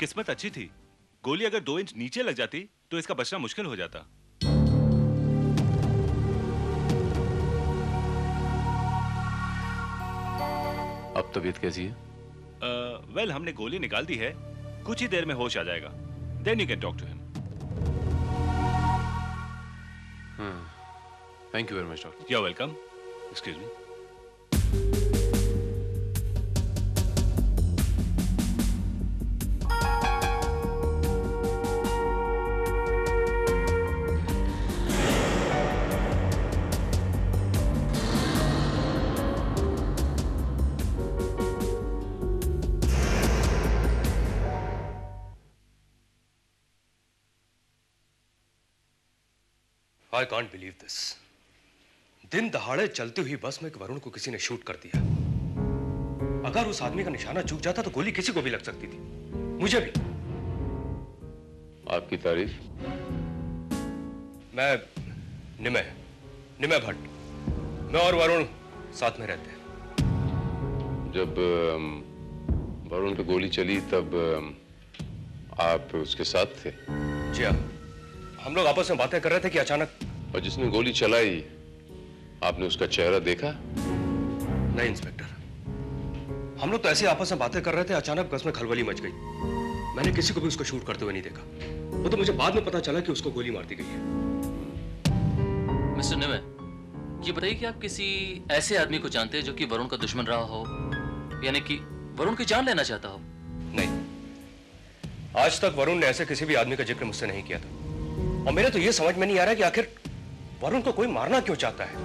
L: किस्मत अच्छी थी, गोली अगर 2 इंच नीचे लग जाती तो इसका बचना मुश्किल हो जाता।
G: अब तबीयत कैसी है?
L: वेल हमने गोली निकाल दी है, कुछ ही देर में होश आ जाएगा। Then you can talk to him.
G: Thank you very much doctor.
L: You are welcome. Excuse me.
N: I can't believe this. दिन दहाड़े चलती हुई बस में एक वरुण को किसी ने शूट कर दिया। अगर उस आदमी का निशाना चूक जाता तो गोली किसी को भी लग सकती थी, मुझे भी।
G: आपकी तारीफ?
N: मैं निमय भट्ट, मैं और वरुण साथ में रहते हैं।
G: जब वरुण पे गोली चली तब आप उसके साथ थे?
N: जी हाँ, हम लोग आपस में बातें कर रहे थे कि अचानक।
G: और जिसने गोली चलाई आपने उसका चेहरा देखा?
N: नहीं इंस्पेक्टर, हम लोग तो ऐसे आपस में बातें कर रहे थे, अचानक बस में खलबली मच गई। मैंने किसी को भी उसको शूट करते हुए नहीं देखा। वो तो मुझे बाद में पता चला कि उसको गोली मार दी गई है।
H: मिस्टर निमय, ये बताइए कि आप किसी ऐसे आदमी को जानते हैं जो कि वरुण का दुश्मन रहा हो, यानी कि वरुण की जान लेना चाहता हो?
N: नहीं, आज तक वरुण ने ऐसे किसी भी आदमी का जिक्र मुझसे नहीं किया था। और मेरे तो ये समझ में नहीं आ रहा कि आखिर वरुण को कोई मारना क्यों चाहता है।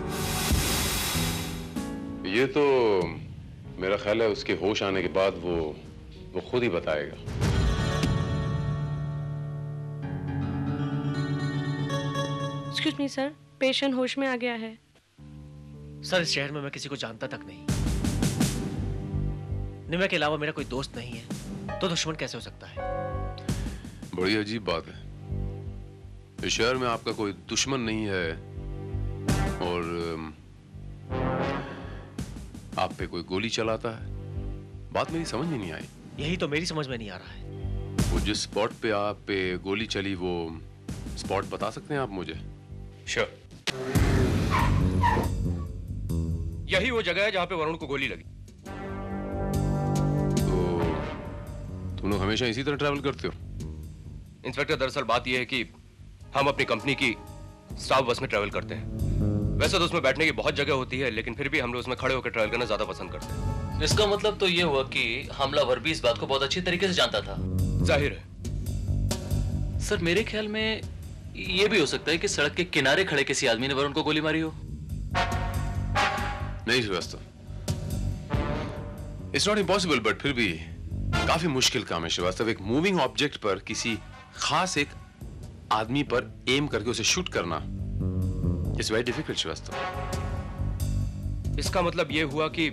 G: ये तो मेरा ख्याल है उसके होश आने के बाद वो खुद ही बताएगा।
M: एक्सक्यूज मी सर, पेशेंट होश में आ गया है।
O: सर, इस शहर में मैं किसी को जानता तक नहीं। निमय के अलावा मेरा कोई दोस्त नहीं है, तो दुश्मन कैसे हो सकता है?
G: बड़ी अजीब बात है। इस शहर में आपका कोई दुश्मन नहीं है और आप पे कोई गोली चलाता है। बात मेरी समझ में नहीं आई।
O: यही तो मेरी समझ में नहीं आ रहा है।
G: वो जिस स्पॉट पे आप पे गोली चली, वो स्पॉट बता सकते हैं आप मुझे?
N: श्योर। यही वो जगह है जहां पे वरुण को गोली लगी।
G: तो तुम लोग हमेशा इसी तरह ट्रैवल करते हो?
N: इंस्पेक्टर, दरअसल बात यह है कि हम अपनी कंपनी की स्टाफ बस में ट्रैवल करते हैं। वैसे तो उसमें बैठने की बहुत जगह होती है, लेकिन फिर भी हम लोग उसमें खड़े होकर ट्रैवल करना ज्यादा पसंद करते हैं।
H: इसका मतलब तो ये हुआ कि हमलावर भी इस बात को बहुत अच्छी तरीके से जानता था।
N: जाहिर है।
H: सर, मेरे ख्याल में ये भी हो सकता है कि सड़क के किनारे खड़े किसी आदमी ने वरुण को गोली मारी हो।
G: नहीं Shrivastava, it's not impossible, but फिर भी काफी मुश्किल काम है श्रीवास्तव। एक मूविंग ऑब्जेक्ट पर किसी खास एक आदमी पर एम करके उसे शूट करना इट्स वेरी डिफिकल्ट श्रीवास्तव।
N: इसका मतलब यह हुआ कि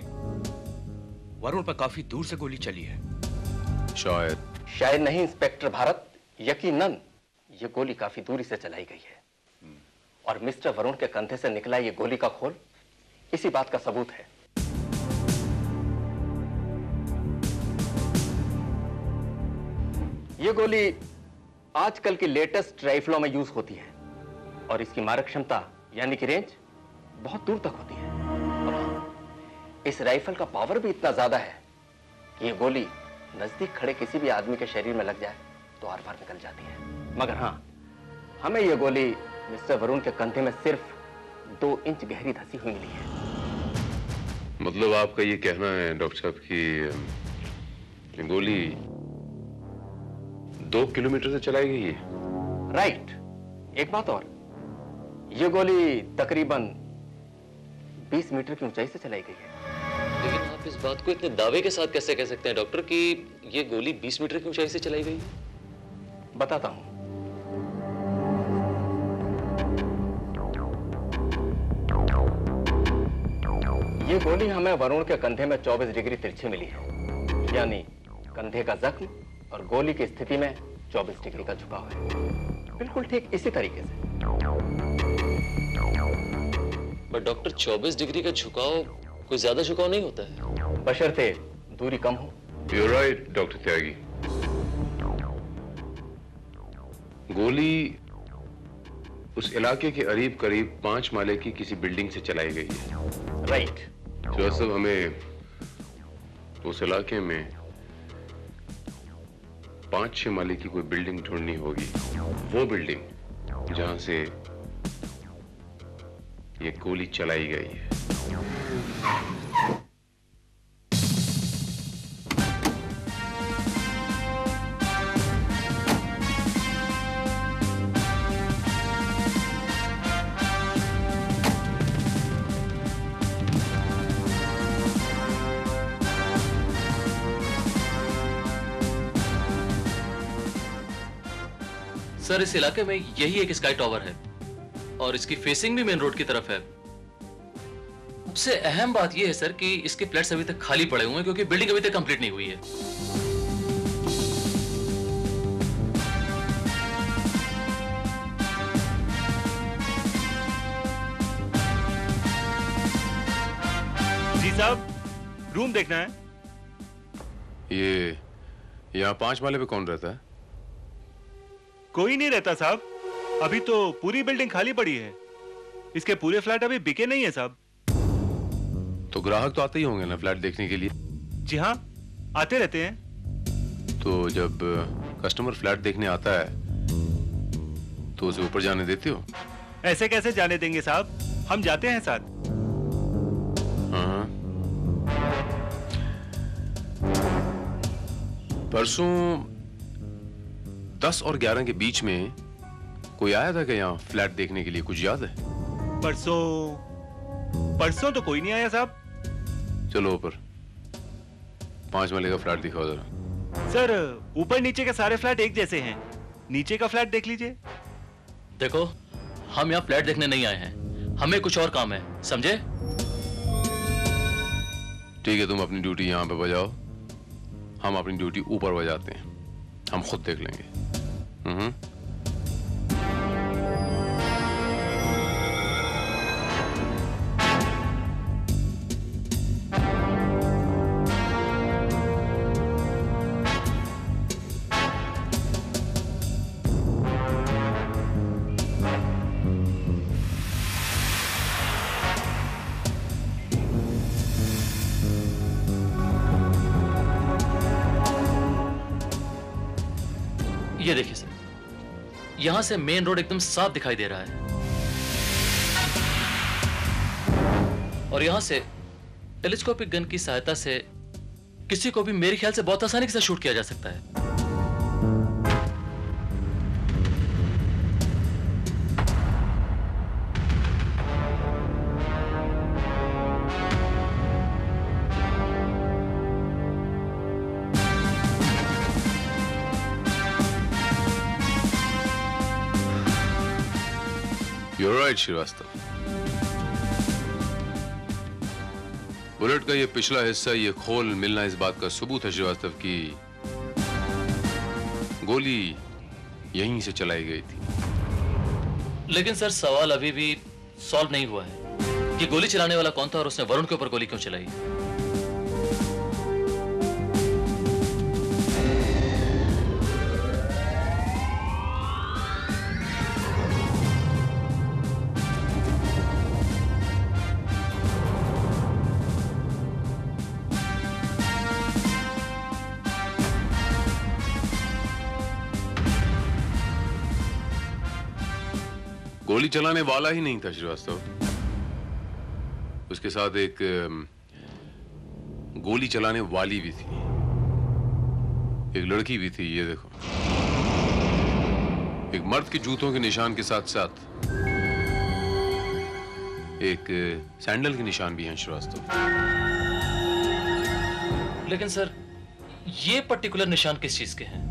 N: वरुण पर काफी दूर से गोली चली है।
P: शायद नहीं इंस्पेक्टर भारत, यकीनन ये गोली काफी दूरी से चलाई गई है। और मिस्टर वरुण के कंधे से निकला ये गोली का खोल इसी बात का सबूत है। ये गोली आजकल की लेटेस्ट राइफलों में यूज होती है और इसकी मारक क्षमता यानी कि रेंज बहुत दूर तक होती है। और हाँ, इस राइफल का पावर भी इतना ज्यादा है कि ये गोली नजदीक खड़े किसी भी आदमी के शरीर में लग जाए तो आर पार निकल जाती है। मगर हाँ, हमें ये गोली मिस्टर वरुण के कंधे में सिर्फ 2 इंच गहरी धंसी हुई मिली है।
G: मतलब आपका ये कहना है डॉक्टर साहब कि ये गोली 2 किलोमीटर से चलाई गई है?
P: राइट। एक बात और, ये गोली तकरीबन 20 मीटर की ऊंचाई से चलाई गई है।
H: लेकिन आप इस बात को इतने दावे के साथ कैसे कह सकते हैं डॉक्टर कि ये गोली 20 मीटर की ऊंचाई से चलाई गई?
P: बताता हूं। ये गोली हमें वरुण के कंधे में 24 डिग्री तिरछी मिली है, यानी कंधे का जख्म और गोली की स्थिति में 24 डिग्री का झुकाव है। बिल्कुल ठीक इसी तरीके से।
H: पर डॉक्टर 24 डिग्री का झुकाव कोई ज्यादा झुकाव नहीं होता है,
P: बशर्ते दूरी कम हो।
G: You're right, डॉक्टर त्यागी। गोली उस इलाके के करीब 5 माले की किसी बिल्डिंग से चलाई गई है।
P: राइट।
G: जो सब हमें उस इलाके में 5-6 माले की कोई बिल्डिंग ढूंढनी होगी, वो बिल्डिंग जहां से ये गोली चलाई गई है।
H: सर, इस इलाके में यही एक स्काई टावर है और इसकी फेसिंग भी मेन रोड की तरफ है। सबसे अहम बात यह है सर कि इसके फ्लैट्स अभी तक खाली पड़े हुए हैं क्योंकि बिल्डिंग अभी तक कंप्लीट नहीं हुई है।
L: साहब, रूम देखना है।
G: ये यहाँ 5 माले पे कौन रहता है?
L: कोई नहीं रहता साहब, अभी तो पूरी बिल्डिंग खाली पड़ी है। इसके पूरे फ्लैट अभी बिके नहीं है साहब।
G: तो ग्राहक तो आते ही होंगे ना फ्लैट देखने के लिए?
L: जी हाँ, आते रहते हैं।
G: तो जब कस्टमर फ्लैट देखने आता है तो उसे ऊपर जाने देते हो?
L: ऐसे कैसे जाने देंगे साहब, हम जाते हैं साथ।
G: हाँ। परसों 10 और 11 के बीच में कोई आया था क्या यहाँ फ्लैट देखने के लिए, कुछ याद है?
L: परसों तो कोई नहीं आया साहब।
G: चलो ऊपर 5 माले का फ्लैट दिखाओ जरा।
L: सर, ऊपर नीचे के सारे फ्लैट एक जैसे हैं, नीचे का फ्लैट देख लीजिए।
H: देखो, हम यहाँ फ्लैट देखने नहीं आए हैं, हमें कुछ और काम है, समझे?
G: ठीक है, तुम अपनी ड्यूटी यहाँ पे बजाओ, हम अपनी ड्यूटी ऊपर बजाते हैं, हम खुद देख लेंगे।
H: ये देखिए सर, यहां से मेन रोड एकदम साफ दिखाई दे रहा है और यहां से टेलीस्कोपिक गन की सहायता से किसी को भी मेरे ख्याल से बहुत आसानी से शूट किया जा सकता है।
G: You're right, Srivastava. बुलेट का ये पिछला हिस्सा, ये खोल मिलना इस बात का सबूत है श्रीवास्तव की गोली यहीं से चलाई गई थी।
H: लेकिन सर, सवाल अभी भी सॉल्व नहीं हुआ है कि गोली चलाने वाला कौन था और उसने वरुण के ऊपर गोली क्यों चलाई।
G: गोली चलाने वाला ही नहीं था श्रीवास्तव, उसके साथ एक गोली चलाने वाली भी थी, एक लड़की भी थी। ये देखो, एक मर्द के जूतों के निशान के साथ साथ एक सैंडल के निशान भी हैं श्रीवास्तव।
H: लेकिन सर, ये पर्टिकुलर निशान किस चीज के हैं?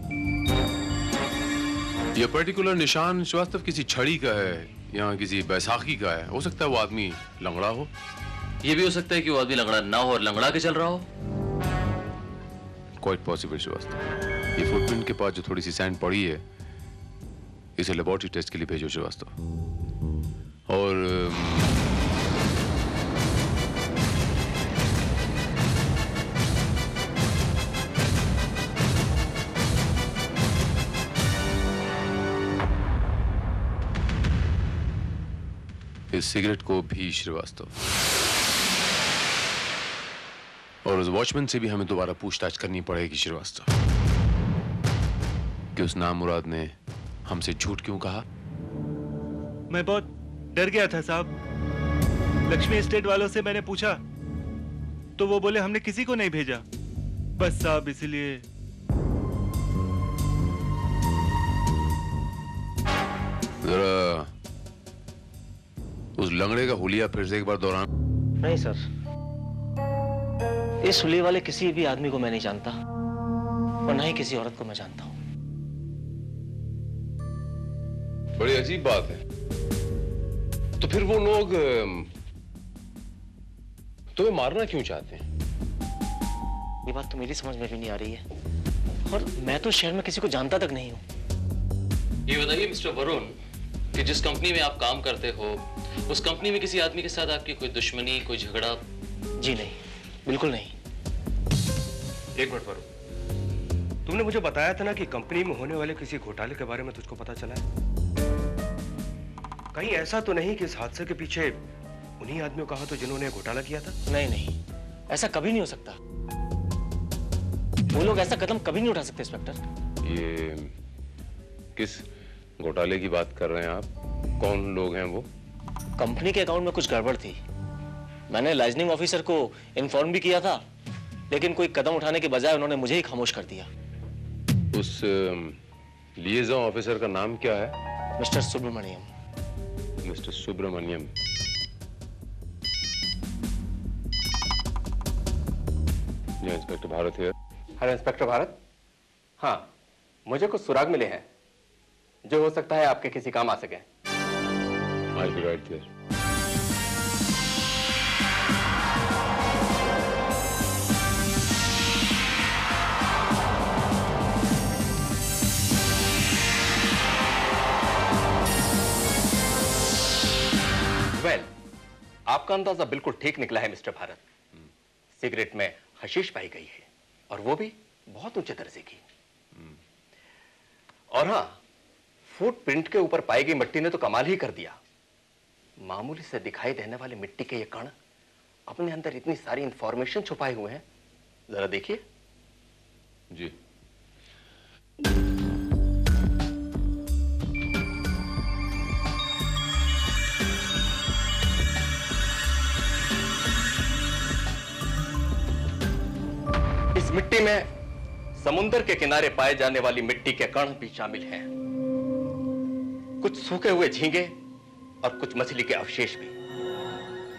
G: यह पर्टिकुलर निशान श्रीवास्तव किसी छड़ी का है, यहाँ किसी बैसाखी का है। हो सकता है वो आदमी लंगड़ा हो।
H: ये भी हो सकता है कि वो आदमी लंगड़ा ना हो और लंगड़ा के चल रहा हो।
G: Quite possible Shrivastava. ये फुटप्रिंट के पास जो थोड़ी सी सैंड पड़ी है, इसे लेबोरेटरी टेस्ट के लिए भेजो श्रीवास्तव। और इस सिगरेट को भी श्रीवास्तव, और उस वॉचमैन से भी हमें दोबारा पूछताछ करनी पड़ेगी श्रीवास्तव कि उस नामुराद ने हमसे झूठ क्यों कहा।
L: मैं बहुत डर गया था साहब। लक्ष्मी एस्टेट वालों से मैंने पूछा तो वो बोले हमने किसी को नहीं भेजा, बस साहब इसलिए।
G: जरा उस लंगड़े का हुलिया फिर से एक बार दोहरान।
E: नहीं सर, इस हुलिये वाले किसी भी आदमी को मैं नहीं जानता और ना ही किसी औरत को मैं जानता हूं।
G: बड़ी अजीब बात है। तो फिर वो लोग तुम्हें मारना क्यों चाहते हैं?
E: ये बात तो मेरी समझ में भी नहीं आ रही है, और मैं तो शहर में किसी को जानता तक नहीं हूं।
H: ये बताइए मिस्टर वरुण कि जिस कंपनी में आप काम करते हो, उस कंपनी में किसी आदमी के साथ आपकी कोई दुश्मनी, कोई झगड़ा?
E: जी नहीं। बिल्कुल नहीं।
N: एक मिनट पर तुमने मुझे बताया था ना कि कंपनी में होने वाले किसी घोटाले के बारे में तुझको पता चला है। कहीं ऐसा तो नहीं कि इस हादसे के पीछे उन्हीं आदमियों का हाथ हो जिन्होंने घोटाला किया था?
E: नहीं नहीं, ऐसा कभी नहीं हो सकता। वो लोग ऐसा कदम कभी नहीं उठा सकते इंस्पेक्टर।
N: ये किस घोटाले की बात कर रहे हैं आप? कौन लोग हैं वो?
E: कंपनी के अकाउंट में कुछ गड़बड़ थी। मैंने लाइजनिंग ऑफिसर को इन्फॉर्म भी किया था, लेकिन कोई कदम उठाने के बजाय उन्होंने मुझे ही खामोश कर दिया।
N: उस लिएजन ऑफिसर का नाम क्या है?
E: Mister Subramaniam.
N: Mister Subramaniam. Inspector Bharat है।
P: Hello inspector Bharat. हाँ, मुझे कुछ सुराग मिले हैं जो हो सकता है आपके किसी काम आ सके।
N: I'll be right there.
P: Well, आपका अंदाजा बिल्कुल ठीक निकला है मिस्टर भारत। सिगरेट में हशीश पाई गई है और वो भी बहुत ऊंचे दर्जे की। और हाँ, फुटप्रिंट के ऊपर पाई गई मिट्टी ने तो कमाल ही कर दिया। मामूली से दिखाई देने वाली मिट्टी के ये कण अपने अंदर इतनी सारी इंफॉर्मेशन छुपाए हुए हैं, जरा देखिए।
N: जी।
P: इस मिट्टी में समुद्र के किनारे पाए जाने वाली मिट्टी के कण भी शामिल हैं। कुछ सूखे हुए झींगे और कुछ मछली के अवशेष भी,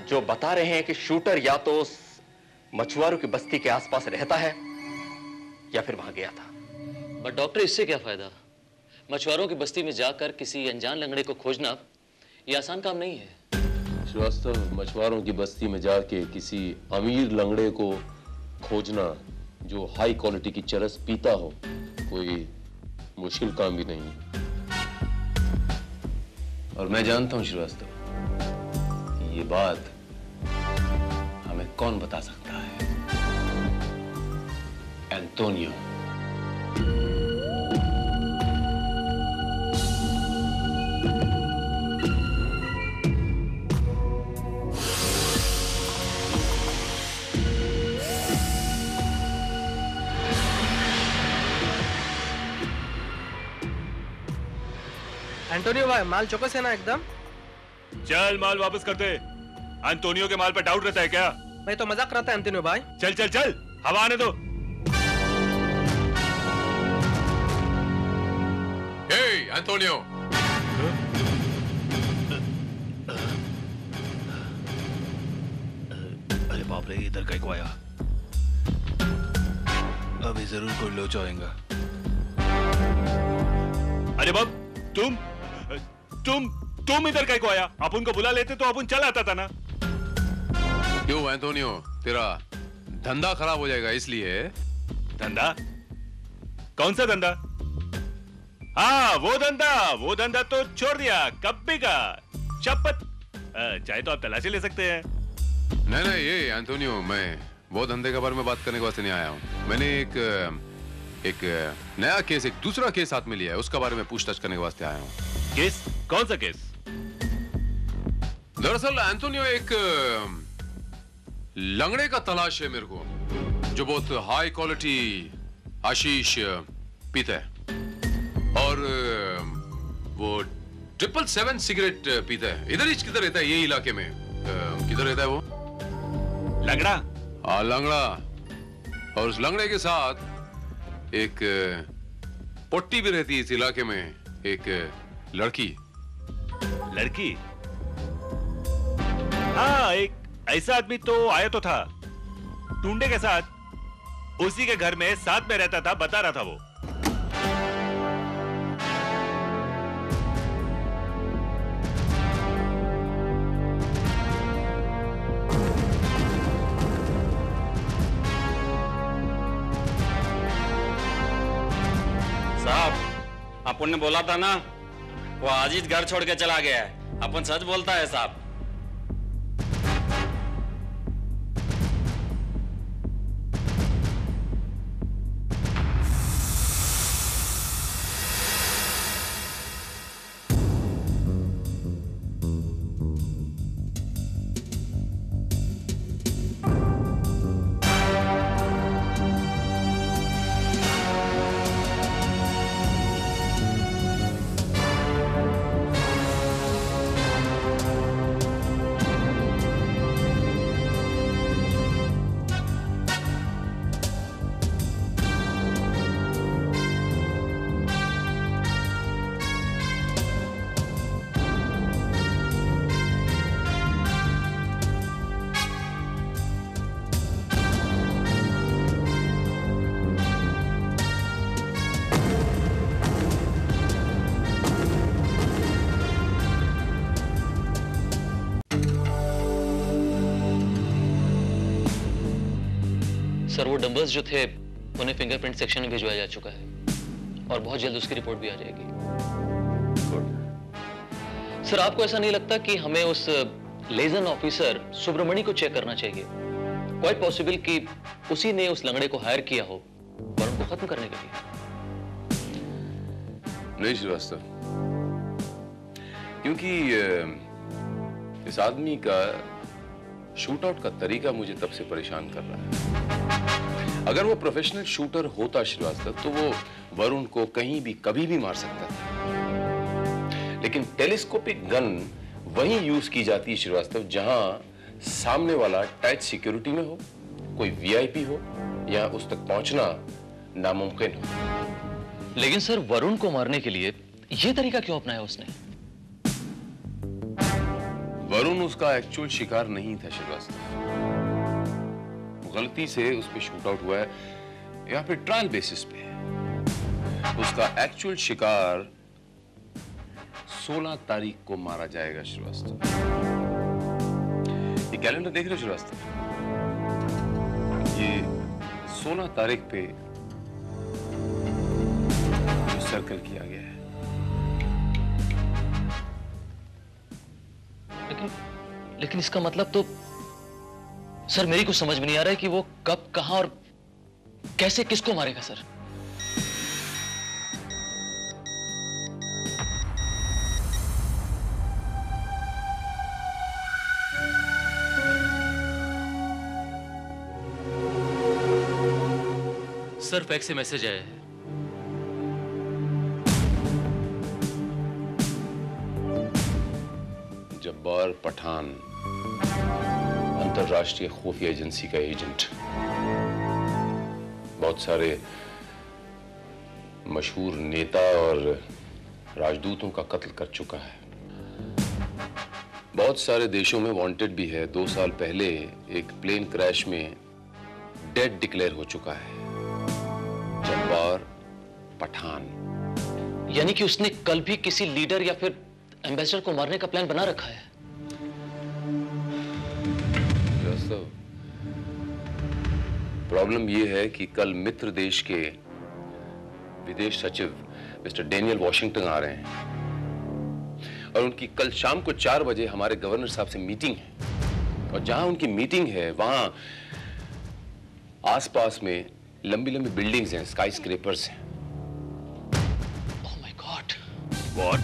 P: जो बता रहे हैं कि शूटर या तो उस मछुआरों की बस्ती के आसपास रहता है या फिर वहां गया था।
H: बट डॉक्टर, इससे क्या फायदा? मछुआरों की बस्ती में जाकर किसी अनजान लंगड़े को खोजना ये आसान काम नहीं है।
N: श्रीवास्तव, मछुआरों की बस्ती में जाके किसी अमीर लंगड़े को खोजना जो हाई क्वालिटी की चरस पीता हो, कोई मुश्किल काम भी नहीं। और मैं जानता हूं श्रीवास्तव, ये बात हमें कौन बता सकता है? एंटोनियो।
Q: एंटोनियो भाई, माल चौकस है ना एकदम?
L: चल माल वापस करते। एंटोनियो के माल पे डाउट रहता है क्या?
Q: मैं तो मजाक करता है एंटोनियो भाई।
L: चल चल चल, हवा आने दो।
G: हे एंटोनियो,
L: अरे बाप रे, इधर कहीं को आया? अभी जरूर कोई लोचा होगा। अरे बाप, तुम इधर कहीं को आया? अपन को बुला लेते तो अपन चल आता था ना।
G: क्यों एंटोनियो, तेरा धंधा खराब हो जाएगा इसलिए?
L: धंधा? कौन सा धंधा? हाँ, वो धंधा तो छोड़ दिया कब्बी का। शपथ, चाहे तो आप तलाशी ले सकते हैं।
G: नहीं, ये एंटोनियो, मैं वो धंधे के बारे में बात करने के वास्ते नहीं आया हूँ। मैंने एक नया केस, एक दूसरा केस हाथ में लिया है, उसके बारे में पूछताछ करने के वास्ते आया हूँ।
L: केस? कौन सा केस?
G: दरअसल एंटोनियो, एक लंगड़े का तलाश है मेरे को, जो बहुत हाई क्वालिटी आशीष पीता है और वो 777 सिगरेट पीता है। इधर ही किधर रहता है ये इलाके में? किधर रहता है वो
L: लंगड़ा?
G: हाँ, लंगड़ा। और उस लंगड़े के साथ एक पोट्टी भी रहती है इस इलाके में, एक लड़की।
L: हाँ, एक ऐसा आदमी तो आया तो था टुंडे के साथ, उसी के घर में साथ में रहता था, बता रहा था वो।
R: साहब, अपन ने बोला था ना, वो आज ही घर छोड़ के चला गया है। अपन सच बोलता है साहब।
H: सर वो डंबल्स जो थे उन्हें फिंगरप्रिंट सेक्शन में भिजवाया जा चुका है और बहुत जल्द उसकी रिपोर्ट भी आ जाएगी। सर आपको ऐसा नहीं लगता कि हमें उस लेजन ऑफिसर सुब्रमणि को चेक करना चाहिए? क्वाइट पॉसिबल कि उसी ने उस लंगड़े को हायर किया हो वरुण को खत्म करने के लिए।
G: नहीं श्रीवास्तव, क्योंकि इस आदमी का शूट आउट का तरीका मुझे तब से परेशान कर रहा है। अगर वो प्रोफेशनल शूटर होता श्रीवास्तव तो वो वरुण को कहीं भी कभी भी मार सकता था, लेकिन टेलीस्कोपिक गन वहीं यूज की जाती है श्रीवास्तव जहां सामने वाला टाइट सिक्योरिटी में हो, कोई वीआईपी हो या उस तक पहुंचना नामुमकिन हो।
H: लेकिन सर वरुण को मारने के लिए यह तरीका क्यों अपनाया उसने?
G: वरुण उसका एक्चुअल शिकार नहीं था श्रीवास्तव, गलती से उस पे शूट आउट हुआ है या फिर ट्रायल बेसिस पे। उसका एक्चुअल शिकार 16 तारीख को मारा जाएगा श्रीवास्तव। ये कैलेंडर देख रहे हो श्रीवास्तव? ये 16 तारीख पे जो सर्कल किया गया है।
H: लेकिन इसका मतलब तो सर मेरी कुछ समझ में नहीं आ रहा है कि वो कब, कहां और कैसे किसको मारेगा सर।
N: सर फैक्स से मैसेज आया है।
G: जब्बार पठान अंतरराष्ट्रीय खुफिया एजेंसी का एजेंट बहुत सारे मशहूर नेता और राजदूतों का कत्ल कर चुका है। बहुत सारे देशों में वांटेड भी है। 2 साल पहले एक प्लेन क्रैश में डेड डिक्लेयर हो चुका है। जब्बार पठान।
H: यानी कि उसने कल भी किसी लीडर या फिर एम्बेसडर को मारने का प्लान बना रखा है।
G: प्रॉब्लम यह है कि कल मित्र देश के विदेश सचिव मिस्टर डेनियल वॉशिंगटन आ रहे हैं और उनकी कल शाम को 4 बजे हमारे गवर्नर साहब से मीटिंग है। और जहां उनकी मीटिंग है वहां आसपास में लंबी लंबी बिल्डिंग्स हैं, स्काई स्क्रेपर्स हैं।
H: Oh my God.
L: व्हाट?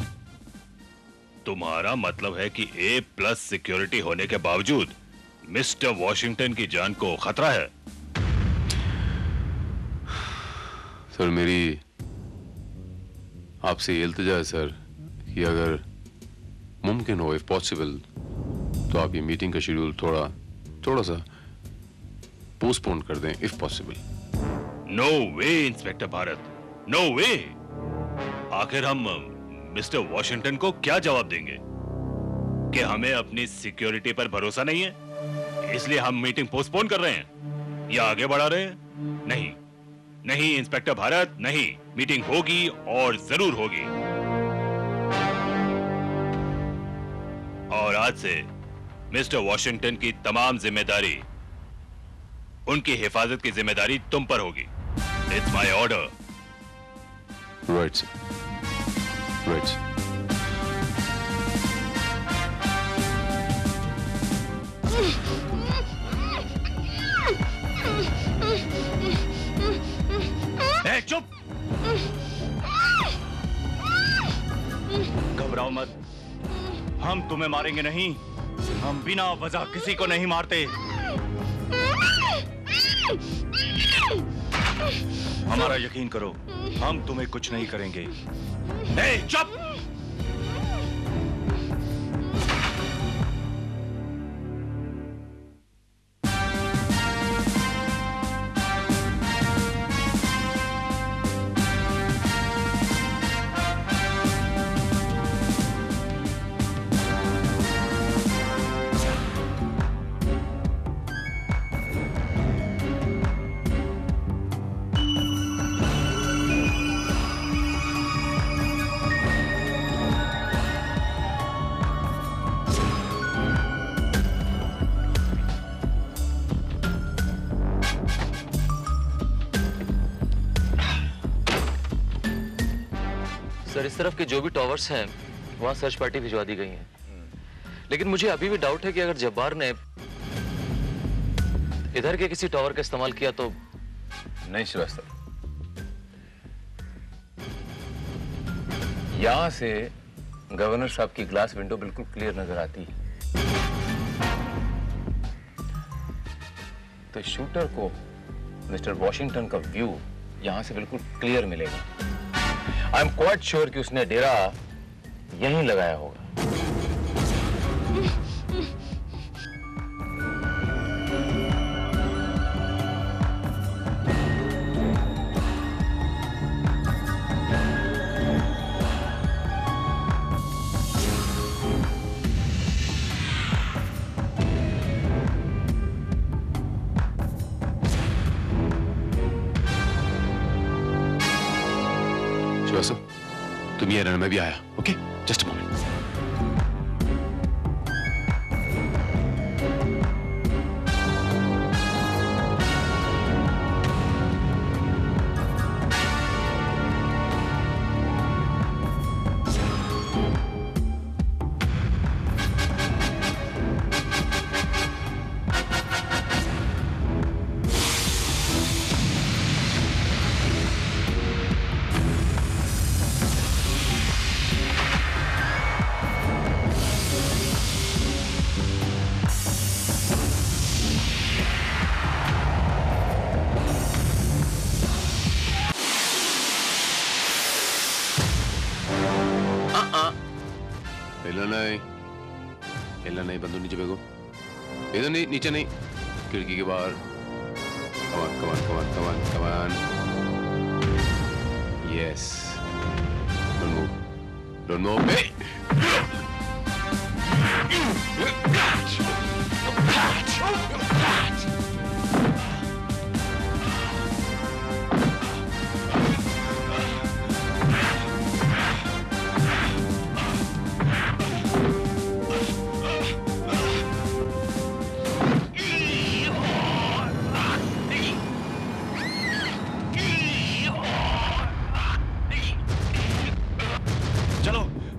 L: तुम्हारा मतलब है कि A+ सिक्योरिटी होने के बावजूद मिस्टर वॉशिंगटन की जान को खतरा है?
G: सर मेरी आपसे ये इल्तिजा है सर कि अगर मुमकिन हो, इफ पॉसिबल, तो आप ये मीटिंग का शेड्यूल थोड़ा सा पोस्टपोन कर दें if possible.
L: No way inspector Bharat, no way. आखिर हम मिस्टर वॉशिंगटन को क्या जवाब देंगे कि हमें अपनी सिक्योरिटी पर भरोसा नहीं है, इसलिए हम मीटिंग पोस्टपोन कर रहे हैं या आगे बढ़ा रहे हैं? नहीं नहीं इंस्पेक्टर भारत, नहीं। मीटिंग होगी और जरूर होगी। और आज से मिस्टर वॉशिंगटन की तमाम जिम्मेदारी, उनकी हिफाजत की जिम्मेदारी तुम पर होगी। It's my order.
G: Right sir, right sir.
L: चुप! घबराओ मत, हम तुम्हें मारेंगे नहीं। हम बिना वजह किसी को नहीं मारते। हमारा यकीन करो, हम तुम्हें कुछ नहीं करेंगे। चुप!
H: सर इस तरफ के जो भी टॉवर्स हैं वहां सर्च पार्टी भिजवा दी गई है, लेकिन मुझे अभी भी डाउट है कि अगर जब्बार ने इधर के किसी टॉवर का इस्तेमाल किया तो।
G: नहीं श्रीवास्तव, यहां से गवर्नर साहब की ग्लास विंडो बिल्कुल क्लियर नजर आती है, तो शूटर को मिस्टर वॉशिंगटन का व्यू यहां से बिल्कुल क्लियर मिलेगा। आई एम क्वाइट श्योर कि उसने डेरा यहीं लगाया होगा।
L: तुम ये रहना, मैं भी आया। Okay, just a moment. हिलना नहीं, बंदूक नीचे फेंको। इधर नहीं, नीचे नहीं, खिड़की के बाहर। Come on come on come on come on come on. Yes, don't move, don't move.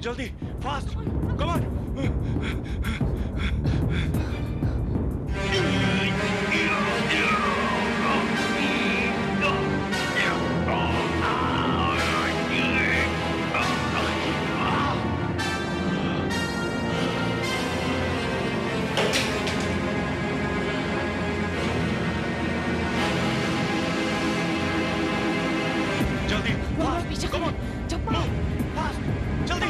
L: जल्दी, फास्ट, कम ऑन। जल्दी,
M: पीछे कम ऑन, जब्बार,
L: जल्दी।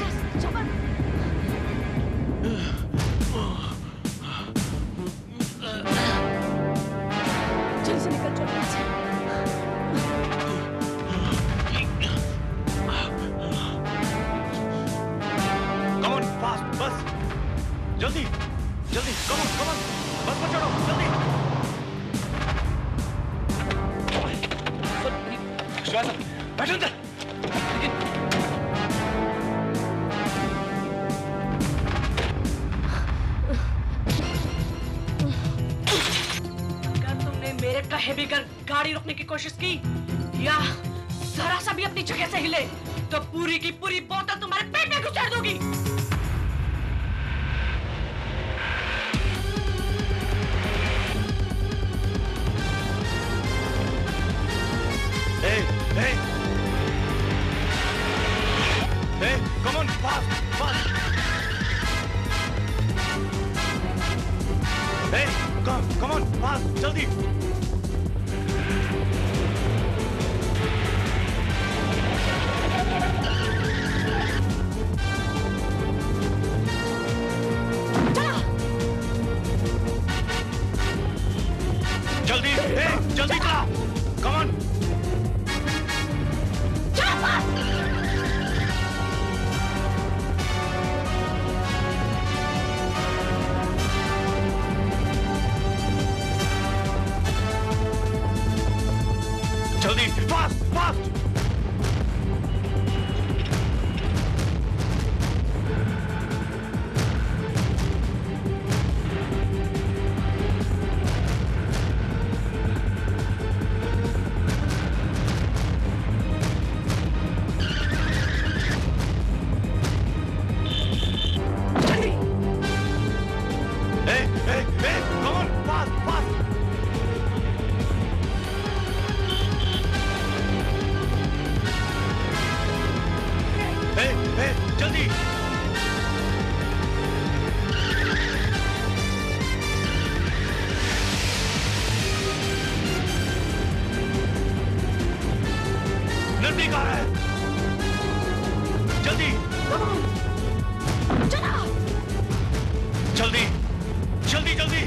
M: जल्दी से निकल चलो यहाँ से।
L: कम ऑन, फास्ट, बस, जल्दी, जल्दी, कम ऑन, बस पर चढ़ो, जल्दी। श्रीवास्तव, बैठो अंदर।
M: मेरे कहे बिगर गाड़ी रोकने की कोशिश की या जरा सा भी अपनी जगह से हिले तो पूरी की पूरी बोतल तुम्हारे पेट में घुसेड़ दूंगी।
L: Hey, hey, hey, come on, fast, fast. Hey, come on, fast, जल्दी। जल्दी, जल्दी चला, come on। जल्दी, फास्ट, फास्ट। जल्दी कहाँ है? जल्दी जल्दी जल्दी जल्दी।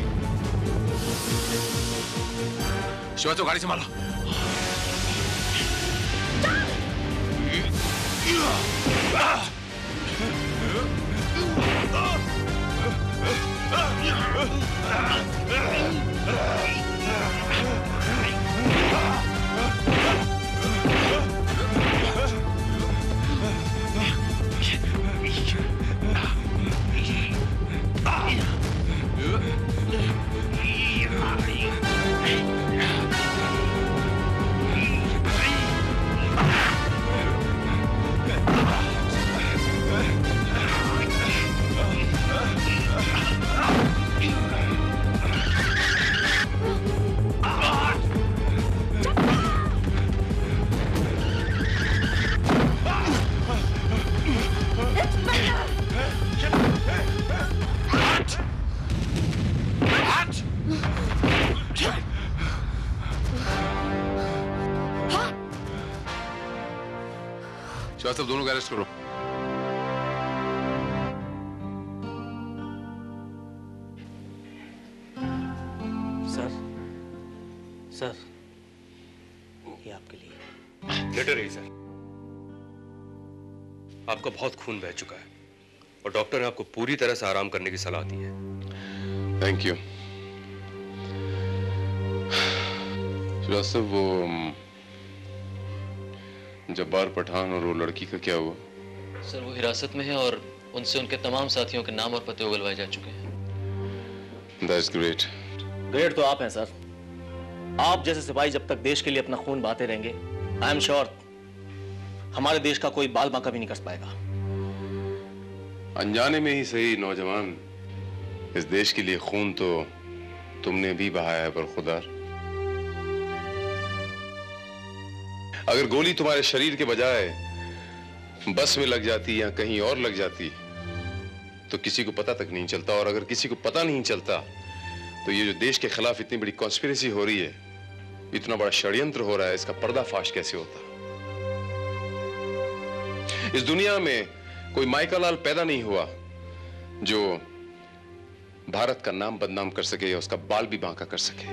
G: शिवाचो गाड़ी संभालो। सब दोनों को अरेस्ट करो।
O: सर, सर, ये आपके लिए।
N: लेटर है सर। आपका बहुत खून बह चुका है और डॉक्टर ने आपको पूरी तरह से आराम करने की सलाह दी है।
G: Thank you. श्रीवास्तव, वो जब्बार पठान और वो लड़की का क्या हुआ?
H: सर वो हिरासत में है और उनसे उनके तमाम साथियों के नाम और पते उगलवाए जा चुके हैं।
G: That's great.
O: ग्रेट तो आप हैं सर। आप जैसे सिपाही जब तक देश के लिए अपना खून बहाते रहेंगे, आई एम श्योर हमारे देश का कोई बाल बांका भी नहीं कर पाएगा।
G: अनजाने में ही सही नौजवान, इस देश के लिए खून तो तुमने भी बहाया है बरखुदार। अगर गोली तुम्हारे शरीर के बजाय बस में लग जाती या कहीं और लग जाती तो किसी को पता तक नहीं चलता, और अगर किसी को पता नहीं चलता तो ये जो देश के खिलाफ इतनी बड़ी कॉन्स्पिरेसी हो रही है, इतना बड़ा षड्यंत्र हो रहा है, इसका पर्दाफाश कैसे होता? इस दुनिया में कोई माइका लाल पैदा नहीं हुआ जो भारत का नाम बदनाम कर सके या उसका बाल भी बांका कर सके।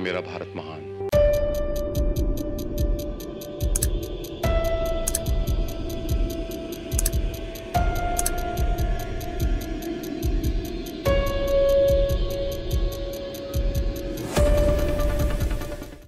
G: मेरा भारत महान।